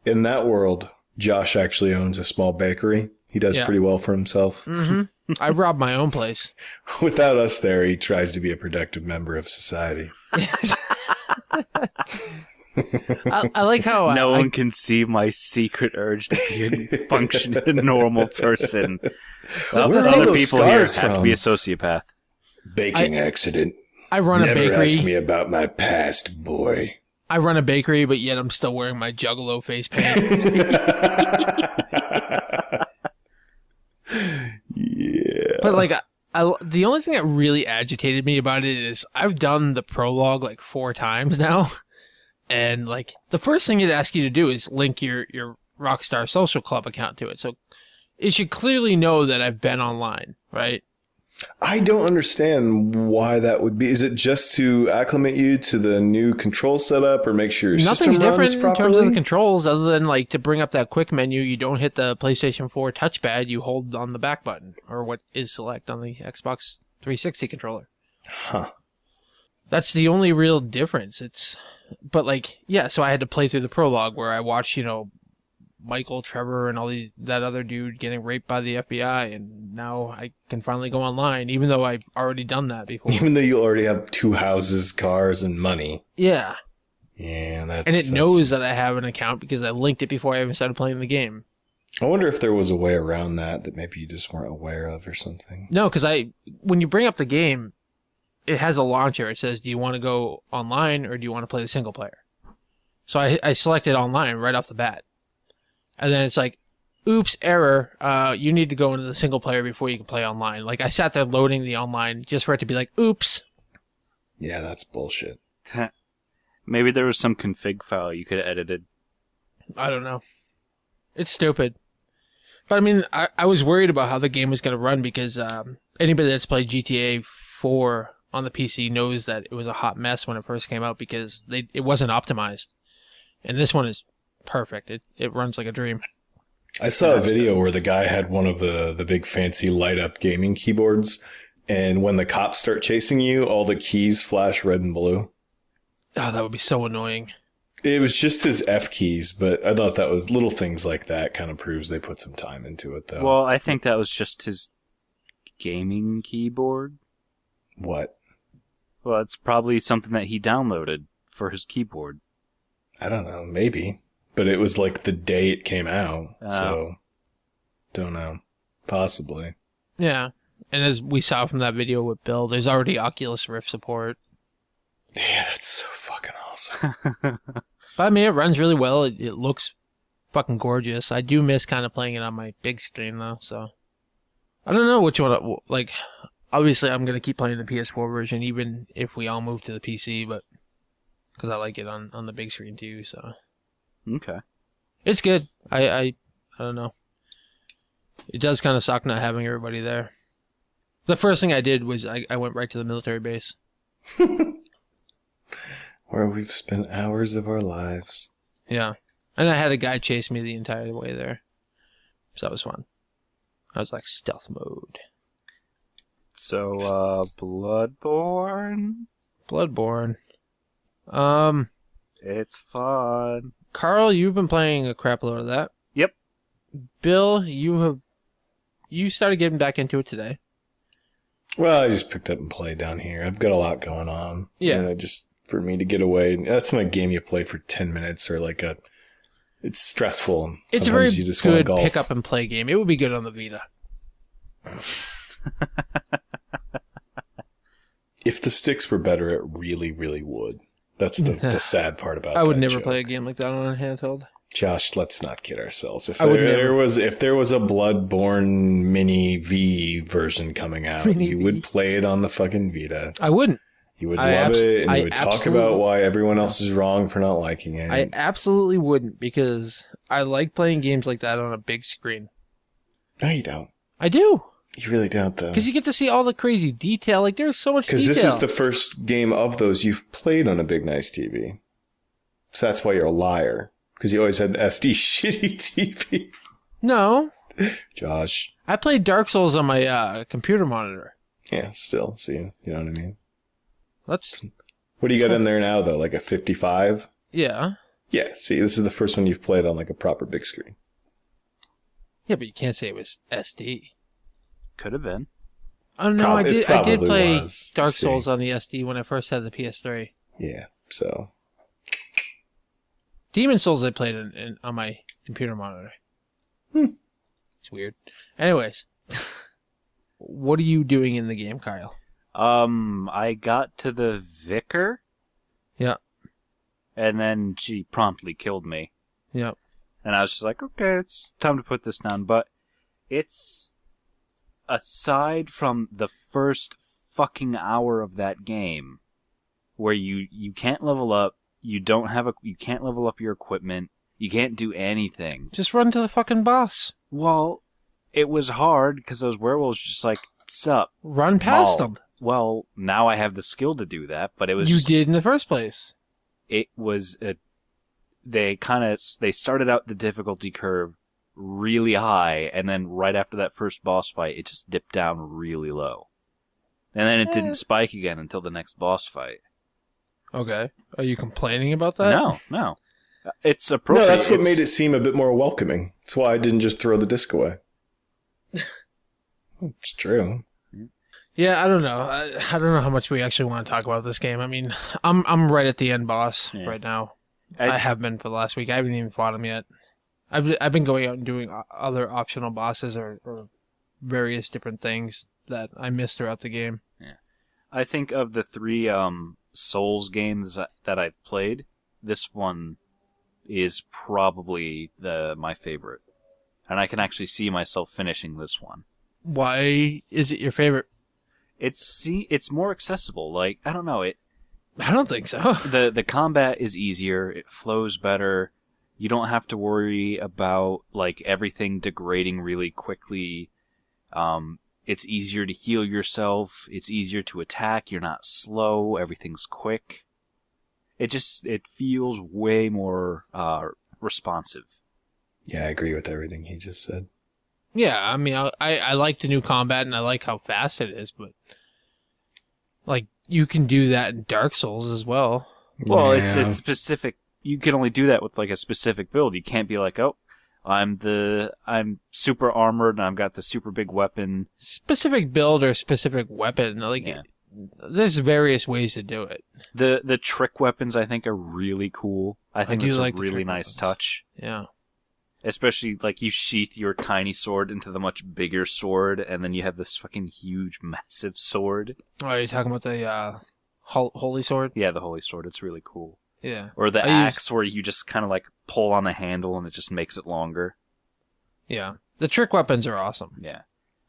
In that world, Josh actually owns a small bakery. He does pretty well for himself. Mm-hmm. I robbed my own place. Without us there, he tries to be a productive member of society. I like how no one can see my secret urge to be a functioning normal person. Other people here have to be a sociopath. Baking accident. I run a bakery. Never ask me about my past, boy. I run a bakery, but yet I'm still wearing my Juggalo face paint. Yeah. But like, the only thing that really agitated me about it is I've done the prologue like 4 times now. And like, the first thing it asks you to do is link your Rockstar Social Club account to it. So it should clearly know that I've been online, right? I don't understand why that would be. Is it just to acclimate you to the new control setup or make sure your system runs properly? Nothing's different in terms of the controls other than like to bring up that quick menu, you don't hit the PlayStation 4 touchpad, you hold on the back button or what is select on the Xbox 360 controller. Huh. That's the only real difference. But like, yeah, so I had to play through the prologue where I watched, Michael, Trevor, and that other dude getting raped by the FBI, and now I can finally go online, even though I've already done that before. Even though you already have 2 houses, cars, and money. Yeah. Yeah, that's... And it knows that I have an account because I linked it before I even started playing the game. I wonder if there was a way around that maybe you just weren't aware of or something. No, because when you bring up the game, it has a launcher. It says, do you want to go online or do you want to play the single player? So I selected online right off the bat. And then it's like, oops, error. You need to go into the single player before you can play online. Like, I sat there loading the online just for it to be like, oops. Yeah, that's bullshit. Maybe there was some config file you could have edited. I don't know. It's stupid. But I mean, I was worried about how the game was going to run because anybody that's played GTA 4 on the PC knows that it was a hot mess when it first came out because it wasn't optimized. And this one is perfect. It runs like a dream. I saw a video where the guy had one of the big fancy light up gaming keyboards, and when the cops start chasing you, all the keys flash red and blue. Oh, that would be so annoying. It was just his F keys, but I thought that was little things like that kind of proves they put some time into it, though. Well, I think that was just his gaming keyboard. What? Well, it's probably something that he downloaded for his keyboard. I don't know, maybe. But it was like the day it came out, so don't know. Possibly. Yeah. And as we saw from that video with Bill, there's already Oculus Rift support. Yeah, that's so fucking awesome. But I mean, it runs really well. It looks fucking gorgeous. I do miss kind of playing it on my big screen, though, so. I don't know which one, like, obviously I'm going to keep playing the PS4 version, even if we all move to the PC, but, because I like it on the big screen, too, so. Okay. It's good. I don't know. It does kind of suck not having everybody there. The first thing I did was I went right to the military base. Where we've spent hours of our lives. Yeah. And I had a guy chase me the entire way there. So that was fun. I was like stealth mode. So, Bloodborne? Bloodborne. It's fun. Carl, you've been playing a crap load of that. Yep. Bill, you started getting back into it today. Well, I just picked up and played down here. I've got a lot going on. Yeah. And for me to get away, that's not a game you play for 10 minutes or it's stressful. It's a very you just want to good golf. pick up and play game. It would be good on the Vita. If the sticks were better, it really, really would. That's the sad part about it. I would never play a game like that on a handheld. Josh, let's not kid ourselves. If there was a Bloodborne Mini V version coming out, you would play it on the fucking Vita. I wouldn't. You would love it, and you would talk about why everyone else is wrong for not liking it. I absolutely wouldn't, because I like playing games like that on a big screen. No, you don't. I do. You really don't, though. Because you get to see all the crazy detail. Like, there's so much detail. Because this is the first game of those you've played on a big, nice TV. So that's why you're a liar. Because you always had an SD shitty TV. No. Josh. I played Dark Souls on my computer monitor. Yeah, still. See, you know what I mean? Let's. What do you got in there now, though? Like a 55? Yeah. Yeah, see, this is the first one you've played on like a proper big screen. Yeah, but you can't say it was SD. Could have been. Oh no, I did play was. Dark Souls on the SD when I first had the PS3. Yeah, so. Demon Souls I played on my computer monitor. It's weird. Anyways. What are you doing in the game, Kyle? I got to the vicar. Yeah. And then she promptly killed me. Yep. And I was just like, okay, it's time to put this down. But it's, aside from the first fucking hour of that game, where you can't level up, you can't level up your equipment, you can't do anything. Just run to the fucking boss. Well, it was hard because those werewolves just like, sup. Run past them. Well, now I have the skill to do that, but it was You did in the first place. It was they started out the difficulty curve really high, and then right after that first boss fight, it just dipped down really low. And then it didn't spike again until the next boss fight. Okay. Are you complaining about that? No. It's appropriate. No, that's what made it seem a bit more welcoming. That's why I didn't just throw the disc away. It's true. Yeah, I don't know. I don't know how much we actually want to talk about this game. I mean, I'm right at the end boss right now. I have been for the last week. I haven't even fought him yet. I've been going out and doing other optional bosses or various different things that I missed throughout the game. Yeah, I think of the 3 Souls games that I've played, this one is probably my favorite, and I can actually see myself finishing this one. Why is it your favorite? It's more accessible. Like, I don't know, I don't think so. The combat is easier, it flows better. You don't have to worry about like everything degrading really quickly. It's easier to heal yourself, it's easier to attack, you're not slow, everything's quick. It feels way more responsive. Yeah, I agree with everything he just said. Yeah, I mean, I like the new combat and I like how fast it is, but like you can do that in Dark Souls as well. Well, Yeah. it's specific. You can only do that with like a specific build. You can't be like, oh, I'm super armored and I've got the super big weapon. Specific build or specific weapon, like Yeah. there's various ways to do it. The trick weapons I think are really cool. I think do it's like a the really trick nice weapons. touch. Yeah. Especially like you sheath your tiny sword into the much bigger sword, and then you have this fucking huge, massive sword. Oh, are you talking about the holy sword? Yeah, the holy sword. It's really cool. Yeah. Or the I use- axe where you just kind of like pull on a handle and it just makes it longer. Yeah. The trick weapons are awesome. Yeah.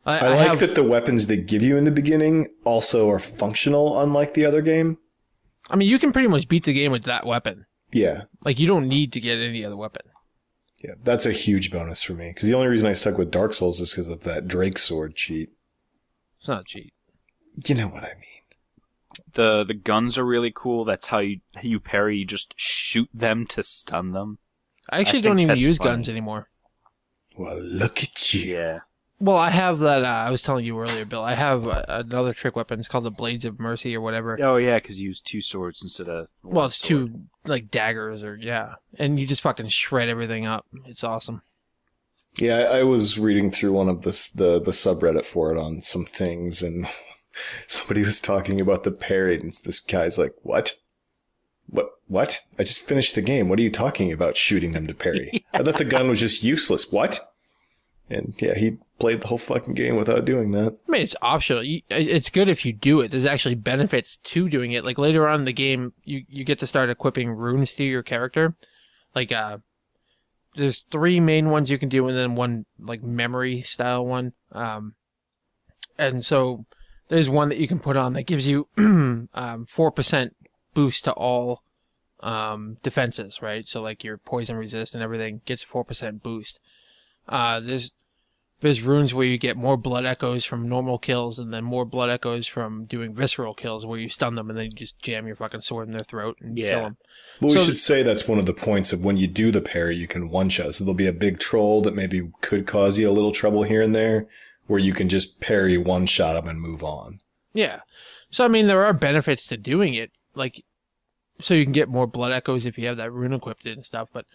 I like that the weapons they give you in the beginning also are functional, unlike the other game. I mean, you can pretty much beat the game with that weapon. Yeah. Like, you don't need to get any other weapon. Yeah, that's a huge bonus for me. Because the only reason I stuck with Dark Souls is because of that Drake sword cheat. It's not cheat. You know what I mean. The guns are really cool. That's how you parry. You just shoot them to stun them. I actually I don't think even that's use funny. guns anymore. Well, look at you. Yeah. Well, I have that, I was telling you earlier, Bill, I have another trick weapon. It's called the Blades of Mercy or whatever. Oh yeah, because you use two swords instead of one Well, it's sword. two, like, daggers or, yeah. And you just fucking shred everything up. It's awesome. Yeah, I was reading through one of the subreddit for it on some things, and somebody was talking about the parry, and this guy's like, What? What? I just finished the game. What are you talking about shooting them to parry? I thought the gun was just useless. What? And yeah, he played the whole fucking game without doing that. I mean, it's optional. It's good if you do it. There's actually benefits to doing it. Like, later on in the game, you get to start equipping runes to your character. Like, there's 3 main ones you can do, and then one, like, memory style one. And so there's one that you can put on that gives you 4% boost to all defenses, right? So, like, your poison resist and everything gets a 4% boost. There's runes where you get more blood echoes from normal kills, and then more blood echoes from doing visceral kills where you stun them and then you just jam your fucking sword in their throat and kill them. Well, we So- should say that's one of the points of when you do the parry, you can one-shot. So there'll be a big troll that maybe could cause you a little trouble here and there, where you can just parry one-shot them and move on. Yeah. So, I mean, there are benefits to doing it. Like, so you can get more blood echoes if you have that rune equipped and stuff, but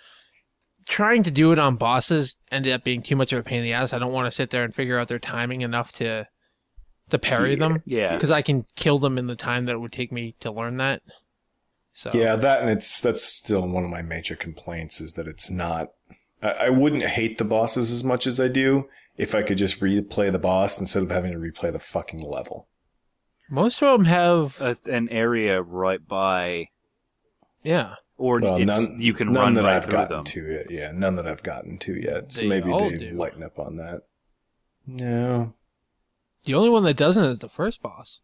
trying to do it on bosses ended up being too much of a pain in the ass. I don't want to sit there and figure out their timing enough to parry them. Yeah. Because I can kill them in the time that it would take me to learn that. So Yeah, that's still one of my major complaints is that it's not. I wouldn't hate the bosses as much as I do if I could just replay the boss instead of having to replay the fucking level. most of them have, An area right by, yeah. or Well, you can none run that right I've through gotten them. to yet. Yeah, none that I've gotten to yet. So They maybe all they do. lighten up on that. No. The only one that doesn't is the first boss.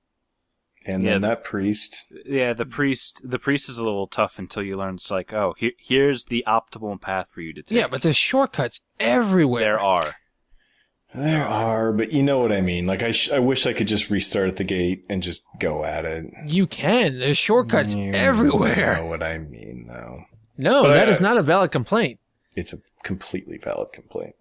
And Yeah, then that priest. Yeah, the priest is a little tough until you learn. It's like, oh, here's the optimal path for you to take. Yeah, but there's shortcuts everywhere. there are. There are, but you know what I mean. Like, I wish I could just restart at the gate and just go at it. You can. There's shortcuts You everywhere. know what I mean, though. No, But that I- is not a valid complaint. It's a completely valid complaint.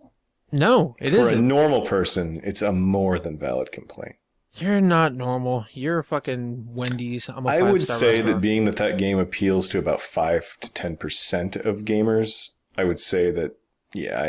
No, it For a isn't. normal person, it's a more than valid complaint. You're not normal. You're a fucking Wendy's. I'm a I would five-star say restaurant. that being that game appeals to about 5 to 10% of gamers, I would say that, yeah,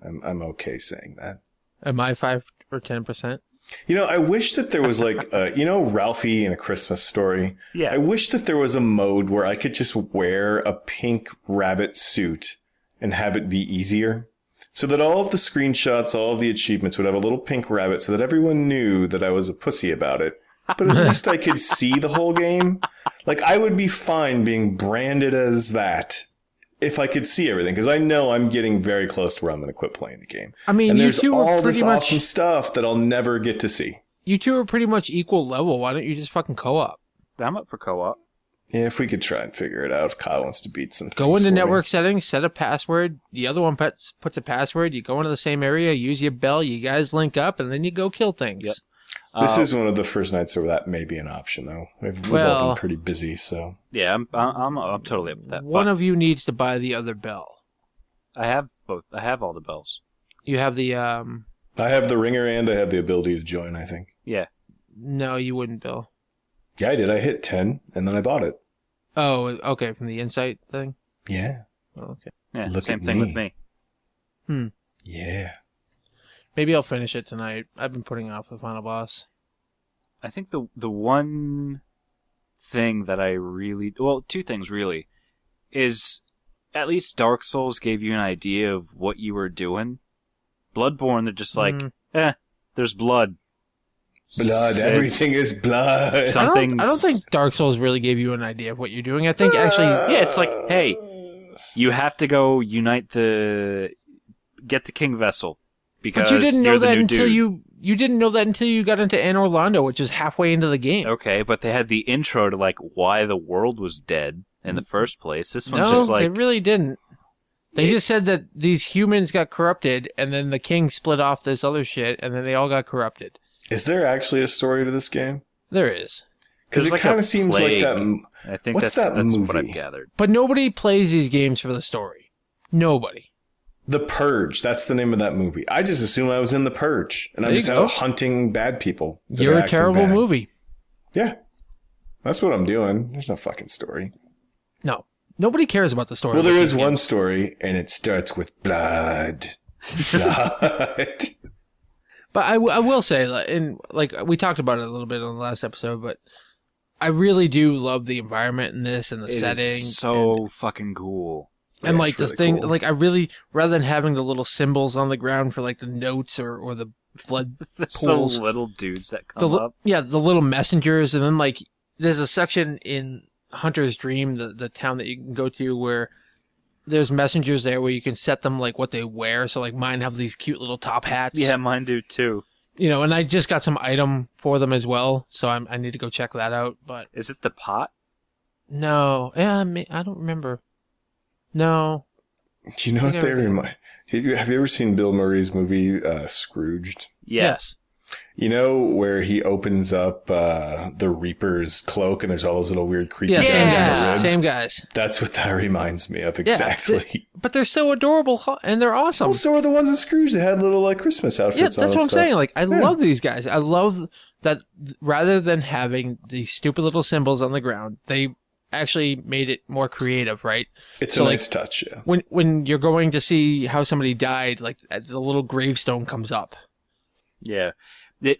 I'm okay saying that. Am I 5 or 10%? You know, I wish that there was like, Ralphie in A Christmas Story. Yeah. I wish that there was a mode where I could just wear a pink rabbit suit and have it be easier. So that all of the screenshots, all of the achievements would have a little pink rabbit so that everyone knew that I was a pussy about it. But at least I could see the whole game. Like, I would be fine being branded as that if I could see everything. Because I know I'm getting very close to where I'm going to quit playing the game. I mean, And you there's two are all this pretty much awesome stuff that I'll never get to see. you two are pretty much equal level. Why don't you just fucking co-op? I'm up for co-op. Yeah, if we could try and figure it out, if Kyle wants to beat some Go things into for me. network settings, set a password. The other one puts a password. You go into the same area, use your bell. You guys link up, and then you go kill things. Yep. This is one of the first nights where that may be an option, though. We've all Well- been pretty busy, so. Yeah, I'm totally up with that. One but of you needs to buy the other bell. I have both. I have all the bells. You have the I have the ringer and I have the ability to join, I think. Yeah. No, you wouldn't, Bill. Yeah, I did. I hit 10 and then I bought it. Oh, okay, from the Insight thing? Yeah. Oh, okay. Yeah, Look same at thing me. with me. Yeah. Maybe I'll finish it tonight. I've been putting off the final boss. I think the one thing that I really... Well, two things, really. Is at least Dark Souls gave you an idea of what you were doing. Bloodborne, they're just like, there's blood. Blood. Everything is blood. Something's... I don't think Dark Souls really gave you an idea of what you're doing. I think actually... Yeah, it's like, hey, you have to go unite get the King Vessel. Because but you didn't know you're the that new until dude. you didn't know that until you got into Anne Orlando, which is halfway into the game. Okay, but they had the intro to, like, why the world was dead in the first place. This one's No, just like... they really didn't. They just said that these humans got corrupted, and then the king split off this other shit, and then they all got corrupted. Is there actually a story to this game? There is. Because There's it like kind a of seems like plague. that. I think What's that's that movie? what I've gathered. But nobody plays these games for the story. Nobody. The Purge. That's the name of that movie. I just assume I was in The Purge, and I'm There just you go. out hunting bad people. that You're are a acting terrible bad. movie. Yeah, that's what I'm doing. There's no fucking story. No. Nobody cares about the story. Well, of there these is games. one story, and it starts with blood. Blood. But I will say, and like we talked about it a little bit on the last episode, but I really do love the environment in this and the setting. Is so fucking cool. And Yeah, like it's the really thing, cool. like I really, rather than having the little symbols on the ground for like the notes or the blood There's pools, the little dudes that the come li- up. yeah, the little messengers, and then like there's a section in Hunter's Dream, the town that you can go to, where there's messengers there where you can set them like what they wear. So like mine have these cute little top hats. Yeah, mine do too. You know, and I just got some item for them as well, so I need to go check that out. But Is it the pot? no, yeah, I don't remember. No, Do you know what they Never did. remind? Have you ever seen Bill Murray's movie Scrooged? Yeah. yes, You know where he opens up the Reaper's cloak and there's all those little weird creepy yeah, things same in the guys, ribs? same guys. That's what that reminds me of exactly. But they're so adorable and they're awesome. Well, so are the ones in Scrooge. They had little like Christmas outfits. Yeah, on that's and what I'm stuff. saying. Like, I love these guys. I love that rather than having these stupid little symbols on the ground, they actually made it more creative, right? It's So, a like, nice touch. Yeah. When you're going to see how somebody died, like the little gravestone comes up. Yeah. The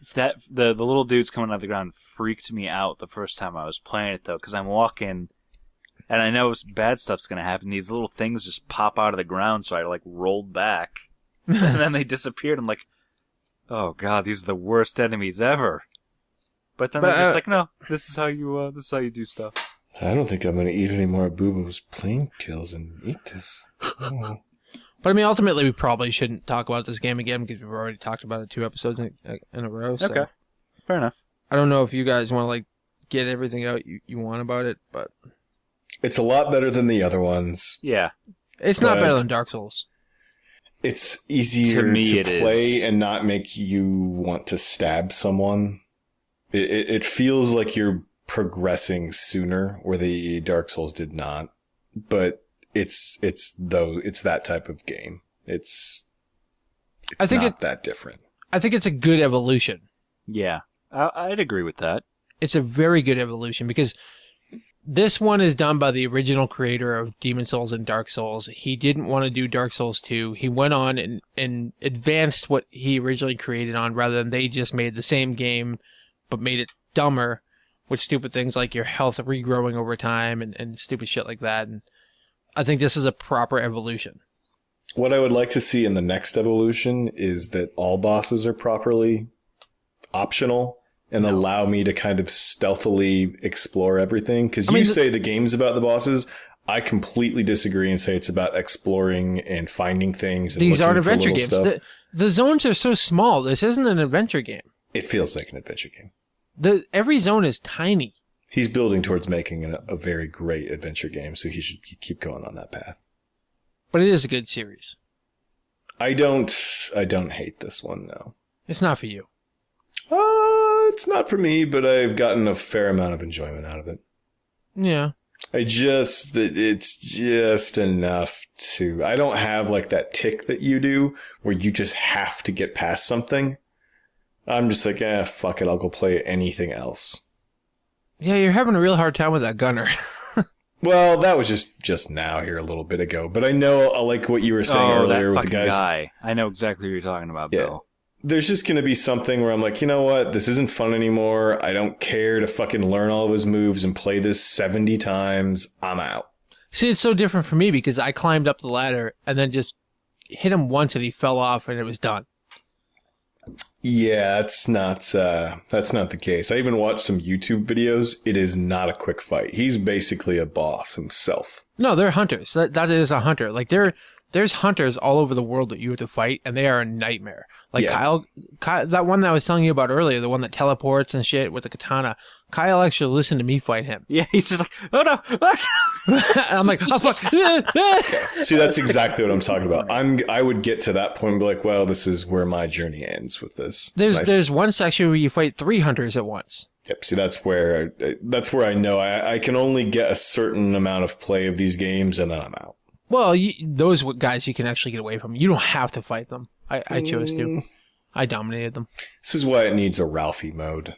little dudes coming out of the ground freaked me out the first time I was playing it, though, because I'm walking, and I know bad stuff's going to happen. These little things just pop out of the ground, so I, like, rolled back. And then they disappeared. I'm like, oh, God, these are the worst enemies ever. But then they're just like, no, this is how you do stuff. I don't think I'm going to eat any more of Bubo's plain kills and eat this. Oh. But I mean, ultimately, we probably shouldn't talk about this game again because we've already talked about it 2 episodes in a row. So. Okay. Fair enough. I don't know if you guys want to like get everything out you want about it, but It's a lot better than the other ones. Yeah. it's not But- better than Dark Souls. It's easier To me, to it play is. and not make you want to stab someone. It feels like you're progressing sooner, where the Dark Souls did not. But it's that type of game. It's I think not that different. I think it's a good evolution. Yeah. I'd agree with that. It's a very good evolution because this one is done by the original creator of Demon Souls and Dark Souls. He didn't want to do Dark Souls 2. He went on and advanced what he originally created on rather than they just made the same game but made it dumber with stupid things like your health regrowing over time and stupid shit like that. And I think this is a proper evolution. What I would like to see in the next evolution is that all bosses are properly optional and allow me to kind of stealthily explore everything. Because you say the game's about the bosses. I completely disagree and say it's about exploring and finding things. And These aren't looking for adventure little games. stuff. The zones are so small. This isn't an adventure game. It feels like an adventure game. Every zone is tiny. He's building towards making a very great adventure game, so he should keep going on that path. But it is a good series. I don't hate this one, no. It's not for you. It's not for me, but I've gotten a fair amount of enjoyment out of it. Yeah. It's just enough to, I don't have like that tick that you do where you just have to get past something. I'm just like, fuck it. I'll go play anything else. Yeah, you're having a real hard time with that gunner. Well, that was just now here a little bit ago, but I know like what you were saying earlier with the guys. Guy. I know exactly what you're talking about, Yeah. Bill. There's just going to be something where I'm like, you know what? This isn't fun anymore. I don't care to fucking learn all of his moves and play this 70 times. I'm out. See, it's so different for me because I climbed up the ladder and then just hit him once and he fell off and it was done. Yeah, that's not the case. I even watched some YouTube videos. It is not a quick fight. He's basically a boss himself. No, they're hunters. That is a hunter. Like there's hunters all over the world that you have to fight, and they are a nightmare. Like Yeah. Kyle, that one that I was telling you about earlier, the one that teleports and shit with the katana. Kyle actually listened to me fight him. Yeah, he's just like, oh no. And I'm like, oh fuck. See, that's exactly what I'm talking about. I would get to that point and be like, well, this is where my journey ends with this. There's one section where you fight 3 hunters at once. Yep. See, that's where I know I can only get a certain amount of play of these games and then I'm out. Well, those guys you can actually get away from. You don't have to fight them. I chose to. I dominated them. This is why it needs a Ralphie mode.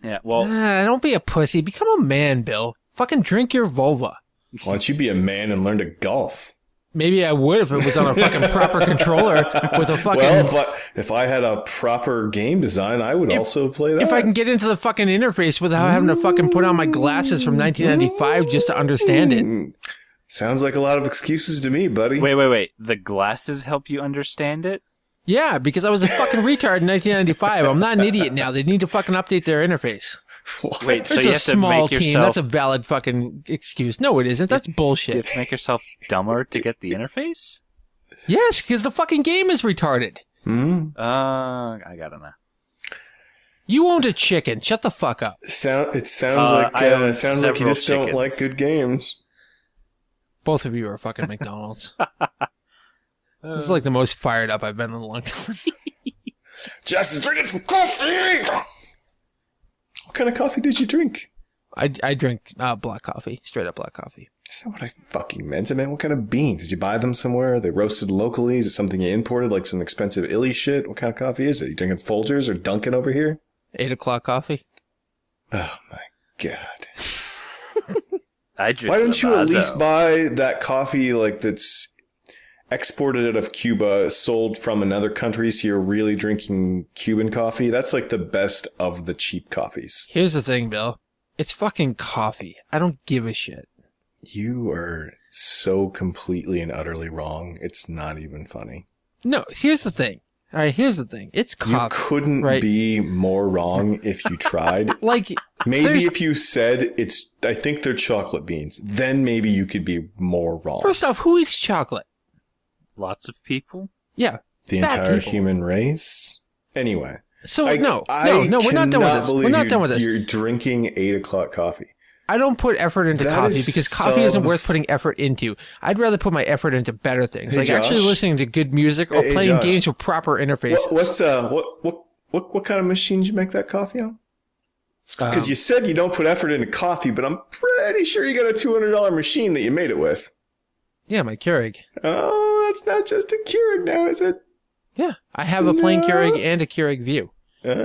Yeah, well, Don't be a pussy. Become a man, Bill. Fucking drink your vulva. Why don't you be a man and learn to golf? Maybe I would if it was on a fucking proper controller with a fucking... Well, if I had a proper game design, I would also play that. If I can get into the fucking interface without having to fucking put on my glasses from 1995 just to understand it. Sounds like a lot of excuses to me, buddy. wait. The glasses help you understand it? Yeah, because I was a fucking retard in 1995. I'm not an idiot now. They need to fucking update their interface. Wait, so It's you a have to small make team. yourself... That's a valid fucking excuse. No, it isn't. That's You have bullshit. to make yourself dumber to get the interface? Yes, because the fucking game is retarded. I gotta know. You owned a chicken. Shut the fuck up. It sounds like I own you just several don't like chickens. good games. Both of you are fucking McDonald's. This is like the most fired up I've been in a long time. Just drinking some coffee. What kind of coffee did you drink? I drink black coffee, straight up black coffee. That's not what I fucking meant. I meant, what kind of beans? Did you buy them somewhere? Are they roasted locally? Is it something you imported, like some expensive illy shit? What kind of coffee is it? You drinking Folgers or Dunkin' over here? 8 o'clock coffee. Oh my god. I drink Why don't you at Lavazza. least buy that coffee like that's exported out of Cuba, sold from another country, so you're really drinking Cuban coffee? That's like the best of the cheap coffees. Here's the thing, Bill. It's fucking coffee. I don't give a shit. You are so completely and utterly wrong. It's not even funny. No, here's the thing. All right, here's the thing. It's You coffee. couldn't right? be more wrong if you tried. Like, Maybe there's- if you said I think they're chocolate beans, then maybe you could be more wrong. first off, who eats chocolate? Lots of people? Yeah. The fat entire people. human race? Anyway. So, I no, we're not done with this. We're not done with this. You're drinking 8 o'clock coffee. I don't put effort into That coffee is because coffee isn't sub- worth putting effort into. I'd rather put my effort into better things, Hey, like actually Josh. listening to good music or Hey, playing Josh. games with proper interfaces. What kind of machine did you make that coffee on? Because you said you don't put effort into coffee, but I'm pretty sure you got a $200 machine that you made it with. Yeah, my Keurig. Oh, that's not just a Keurig now, is it? Yeah, I have a plain No. Keurig and a Keurig View.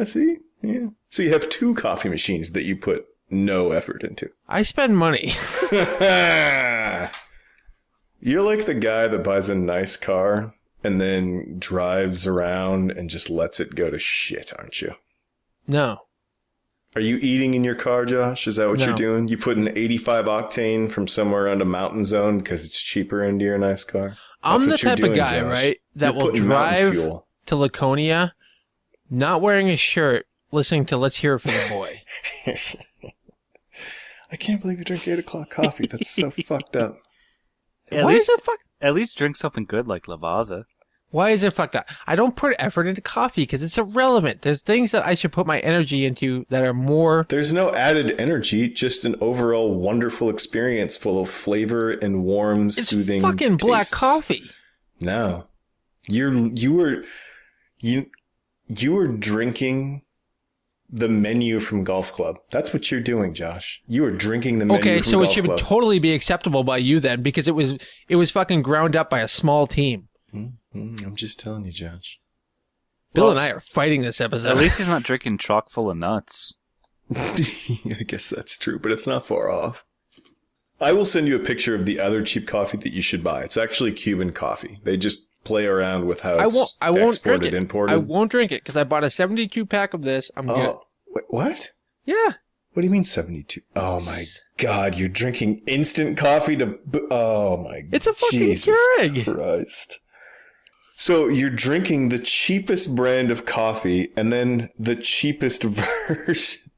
See? Yeah. So you have 2 coffee machines that you put no effort into. I spend money. You're like the guy that buys a nice car and then drives around and just lets it go to shit, aren't you? No. Are you eating in your car, Josh? Is that what No. you're doing? You put an 85 octane from somewhere around a mountain zone because it's cheaper into your nice car? I'm That's the what you're type of doing, guy, Josh. right, that You're will putting mountain drive fuel. to Laconia, not wearing a shirt, listening to Let's Hear It From the Boy. I can't believe you drink 8 o'clock coffee. That's so fucked up. At Why least, is it fuck? at least drink something good like Lavazza. Why is it fucked up? I don't put effort into coffee because it's irrelevant. There's things that I should put my energy into that are more. There's no added energy, just an overall wonderful experience full of flavor and warm, It's soothing fucking black tastes. coffee. No. You were drinking the menu from Golf Club. That's what you're doing, Josh. You are drinking the menu from Golf Club. Okay, so it should totally be acceptable by you then, because it was fucking ground up by a small team. I'm just telling you, Josh. Bill and I are fighting this episode. At least he's not drinking chock full of nuts. I guess that's true, but it's not far off. I will send you a picture of the other cheap coffee that you should buy. It's actually Cuban coffee. They just play around with how it's I won't exported, drink it. imported. I won't drink it because I bought a 72 pack of this. I'm good. Wait, what? Yeah. What do you mean 72? Oh my God, you're drinking instant coffee to... Oh my God. It's a fucking Jesus Keurig. Christ. So you're drinking the cheapest brand of coffee and then the cheapest version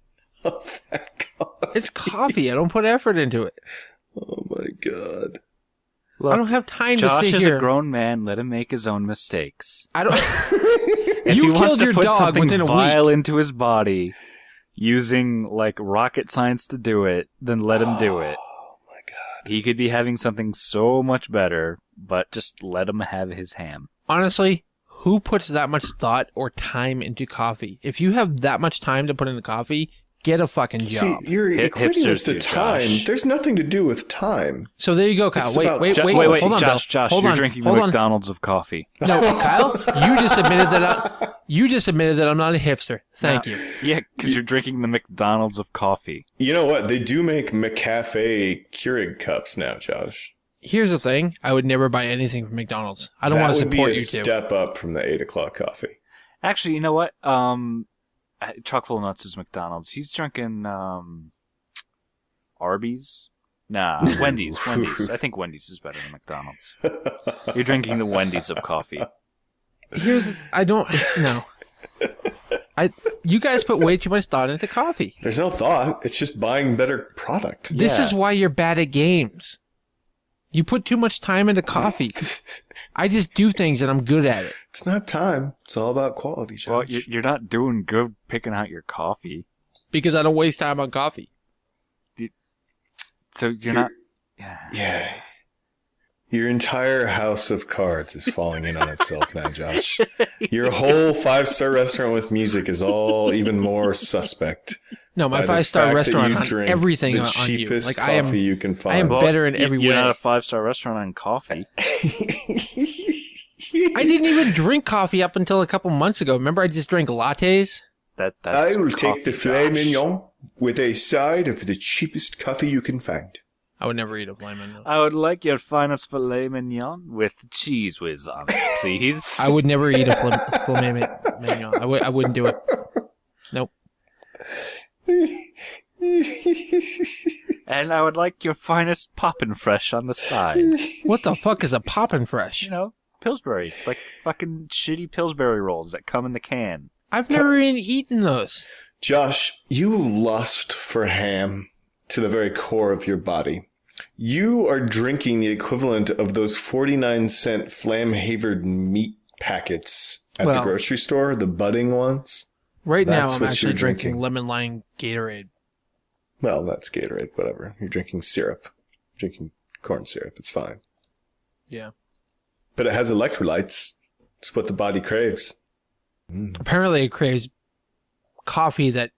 of that coffee. It's coffee. I don't put effort into it. Oh my God. Look, I don't have time Josh to sit is here. a grown man. Let him make his own mistakes. I don't. If You he wants killed to your put dog something within a vile week. into his body using like rocket science to do it, then let him do it. Oh my God. He could be having something so much better, but just let him have his ham. Honestly, who puts that much thought or time into coffee? If you have that much time to put into coffee, get a fucking job. See, you're equating this hipsters to do, time. Josh. There's nothing to do with time. So there you go, Kyle. It's Wait, about- wait, Jo- wait, wait, hold on, Josh, Bill. Josh, Hold you're on, drinking the hold on. McDonald's of coffee. No, Kyle, you just admitted that I'm not a hipster. Thank you. Yeah, because you're drinking the McDonald's of coffee. You know what? They do make McCafe Keurig cups now, Josh. Here's the thing: I would never buy anything from McDonald's. I don't want to support That would you be a two. step up from the 8 o'clock coffee. Actually, you know what? Chock full of nuts is McDonald's. He's drinking Arby's. Nah, Wendy's. Wendy's. I think Wendy's is better than McDonald's. You're drinking the Wendy's of coffee. I don't know. You guys put way too much thought into coffee. There's no thought. It's just buying better product. This Yeah. is why you're bad at games. You put too much time into coffee. I just do things and I'm good at it. It's not time. It's all about quality, Josh. Well, you're not doing good picking out your coffee. Because I don't waste time on coffee. So you're not... Yeah. Your entire house of cards is falling in on itself now, Josh. Your whole 5-star restaurant with music is all even more suspect. No, my by the 5-star fact that restaurant you on drink everything the on you. cheapest Like I am coffee you can I am find. better in every You're way. not a 5-star restaurant on coffee. I didn't even drink coffee up until a couple months ago. Remember, I just drank lattes. That's I will coffee, take the filet Josh. mignon with a side of the cheapest coffee you can find. I would never eat a filet mignon. I would like your finest filet mignon with cheese whiz on it, please. I would never eat a filet mignon. I wouldn't do it. Nope. And I would like your finest poppin' fresh on the side. What the fuck is a poppin' fresh? You know, Pillsbury. Like fucking shitty Pillsbury rolls that come in the can. I've never even eaten those. Josh, you lust for ham to the very core of your body. You are drinking the equivalent of those 49-cent flam-havered meat packets at the Well- grocery store, the budding ones. Right now, That's I'm what actually you're drinking drinking. lemon lime Gatorade. Well, that's Gatorade, whatever. You're drinking syrup. Drinking corn syrup. It's fine. Yeah. But it has electrolytes. It's what the body craves. Apparently, it craves coffee that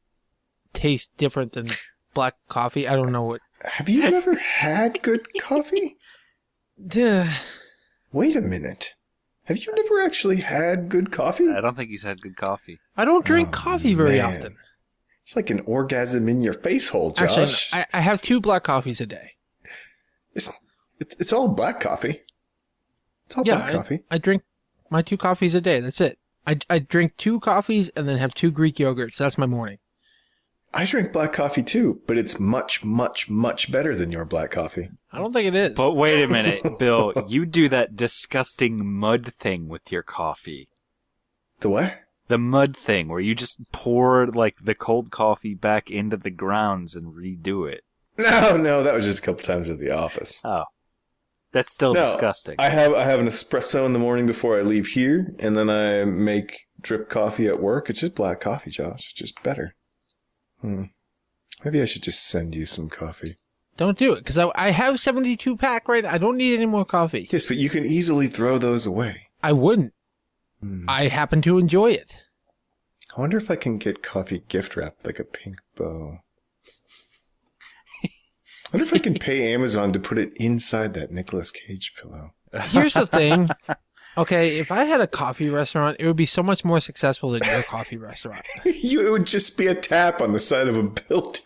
tastes different than black coffee. I don't know what. Have you never had good coffee? Duh. Wait a minute. Have you never actually had good coffee? I don't think he's had good coffee. I don't drink Oh, coffee very man. often. It's like an orgasm in your face hole, Josh. Actually, I have 2 black coffees a day. It's all black coffee. It's all black coffee. I drink my 2 coffees a day. That's it. I drink 2 coffees and then have 2 Greek yogurts. That's my morning. I drink black coffee too, but it's much, much, much better than your black coffee. I don't think it is. But wait a minute, Bill. You do that disgusting mud thing with your coffee. The what? The mud thing, where you just pour like the cold coffee back into the grounds and redo it. No, that was just a couple times at the office. Oh. That's still No, disgusting. I have an espresso in the morning before I leave here, and then I make drip coffee at work. It's just black coffee, Josh. It's just better. Maybe I should just send you some coffee. Don't do it, because I have 72 pack right now. I don't need any more coffee. Yes, but you can easily throw those away. I wouldn't. I happen to enjoy it. I wonder if I can get coffee gift wrapped like a pink bow. I wonder if I can pay Amazon to put it inside that Nicolas Cage pillow. Here's the thing. Okay, if I had a coffee restaurant, it would be so much more successful than your coffee restaurant. It would just be a tap on the side of a building.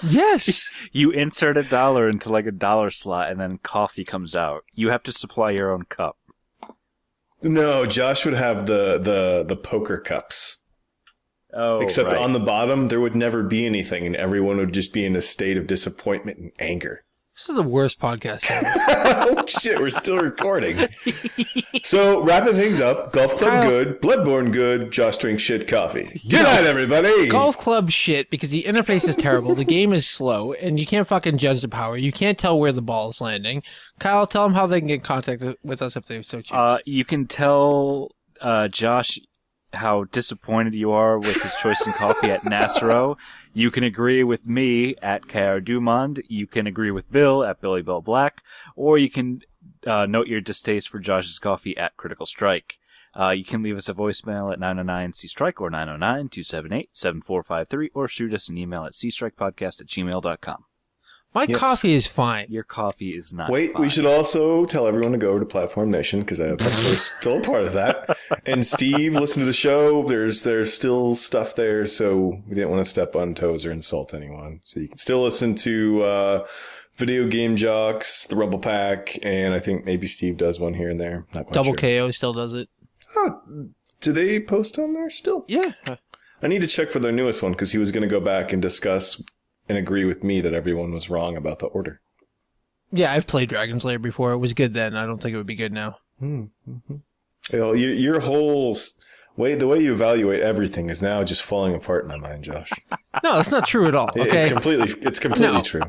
Yes. You insert $1 into like a dollar slot, and then coffee comes out. You have to supply your own cup. No, Josh would have the poker cups. Oh, Except right. on the bottom, there would never be anything, and everyone would just be in a state of disappointment and anger. This is the worst podcast ever. Oh, shit, we're still recording. So, wrapping things up, Golf Club Kyle. good, Bloodborne good, Josh drinks shit coffee. Good night, everybody! Golf club shit because the interface is terrible, the game is slow, and you can't fucking judge the power. You can't tell where the ball is landing. Kyle, tell them how they can get in contact with us if they so choose. You can tell Josh how disappointed you are with his choice in coffee at Nasero. You can agree with me at KR Dumond. You can agree with Bill at Billy Bell Black. Or you can note your distaste for Josh's coffee at Critical Strike. You can leave us a voicemail at 909-C-STRIKE or 909-278-7453 or shoot us an email at cstrikepodcast@gmail.com. My coffee is fine. Your coffee is not Wait, fine. we should also tell everyone to go over to Platform Nation, because we're still a part of that. And Steve, listen to the show. There's still stuff there, so we didn't want to step on toes or insult anyone. So you can still listen to Video Game Jocks, the Rumble Pack, and I think maybe Steve does one here and there. Not quite Double sure. KO still does it. Oh, do they post on there still? Yeah. I need to check for their newest one, because he was going to go back and discuss and agree with me that everyone was wrong about the order. Yeah, I've played Dragon's Lair before. It was good then. I don't think it would be good now. Mm-hmm. Your whole the way you evaluate everything is now just falling apart in my mind, Josh. No, that's not true at all. Okay? It's completely No. true.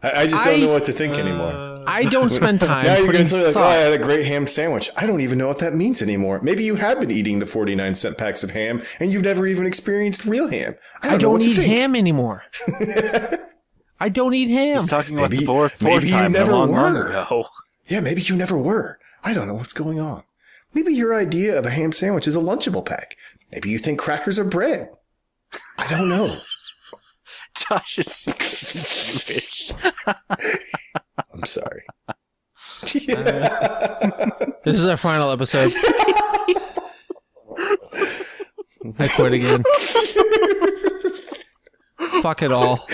I just don't know what to think anymore. I don't spend time Now you're putting going to say, like, thought. I had a great ham sandwich. I don't even know what that means anymore. Maybe you have been eating the 49-cent packs of ham, and you've never even experienced real ham. I know don't what to eat think. ham anymore. I don't eat ham. He's talking about Maybe- the board maybe you time never long were. ago. Yeah, maybe you never were. I don't know what's going on. Maybe your idea of a ham sandwich is a Lunchable pack. Maybe you think crackers are bread. I don't know. Josh is secretly Jewish. I'm sorry. This is our final episode. I quit again. Fuck it all.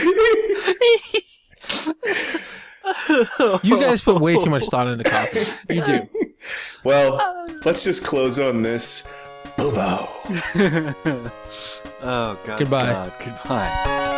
You guys put way too much thought into coffee. You do. Well, let's just close on this. Bubo. Oh, God. Goodbye. God, goodbye.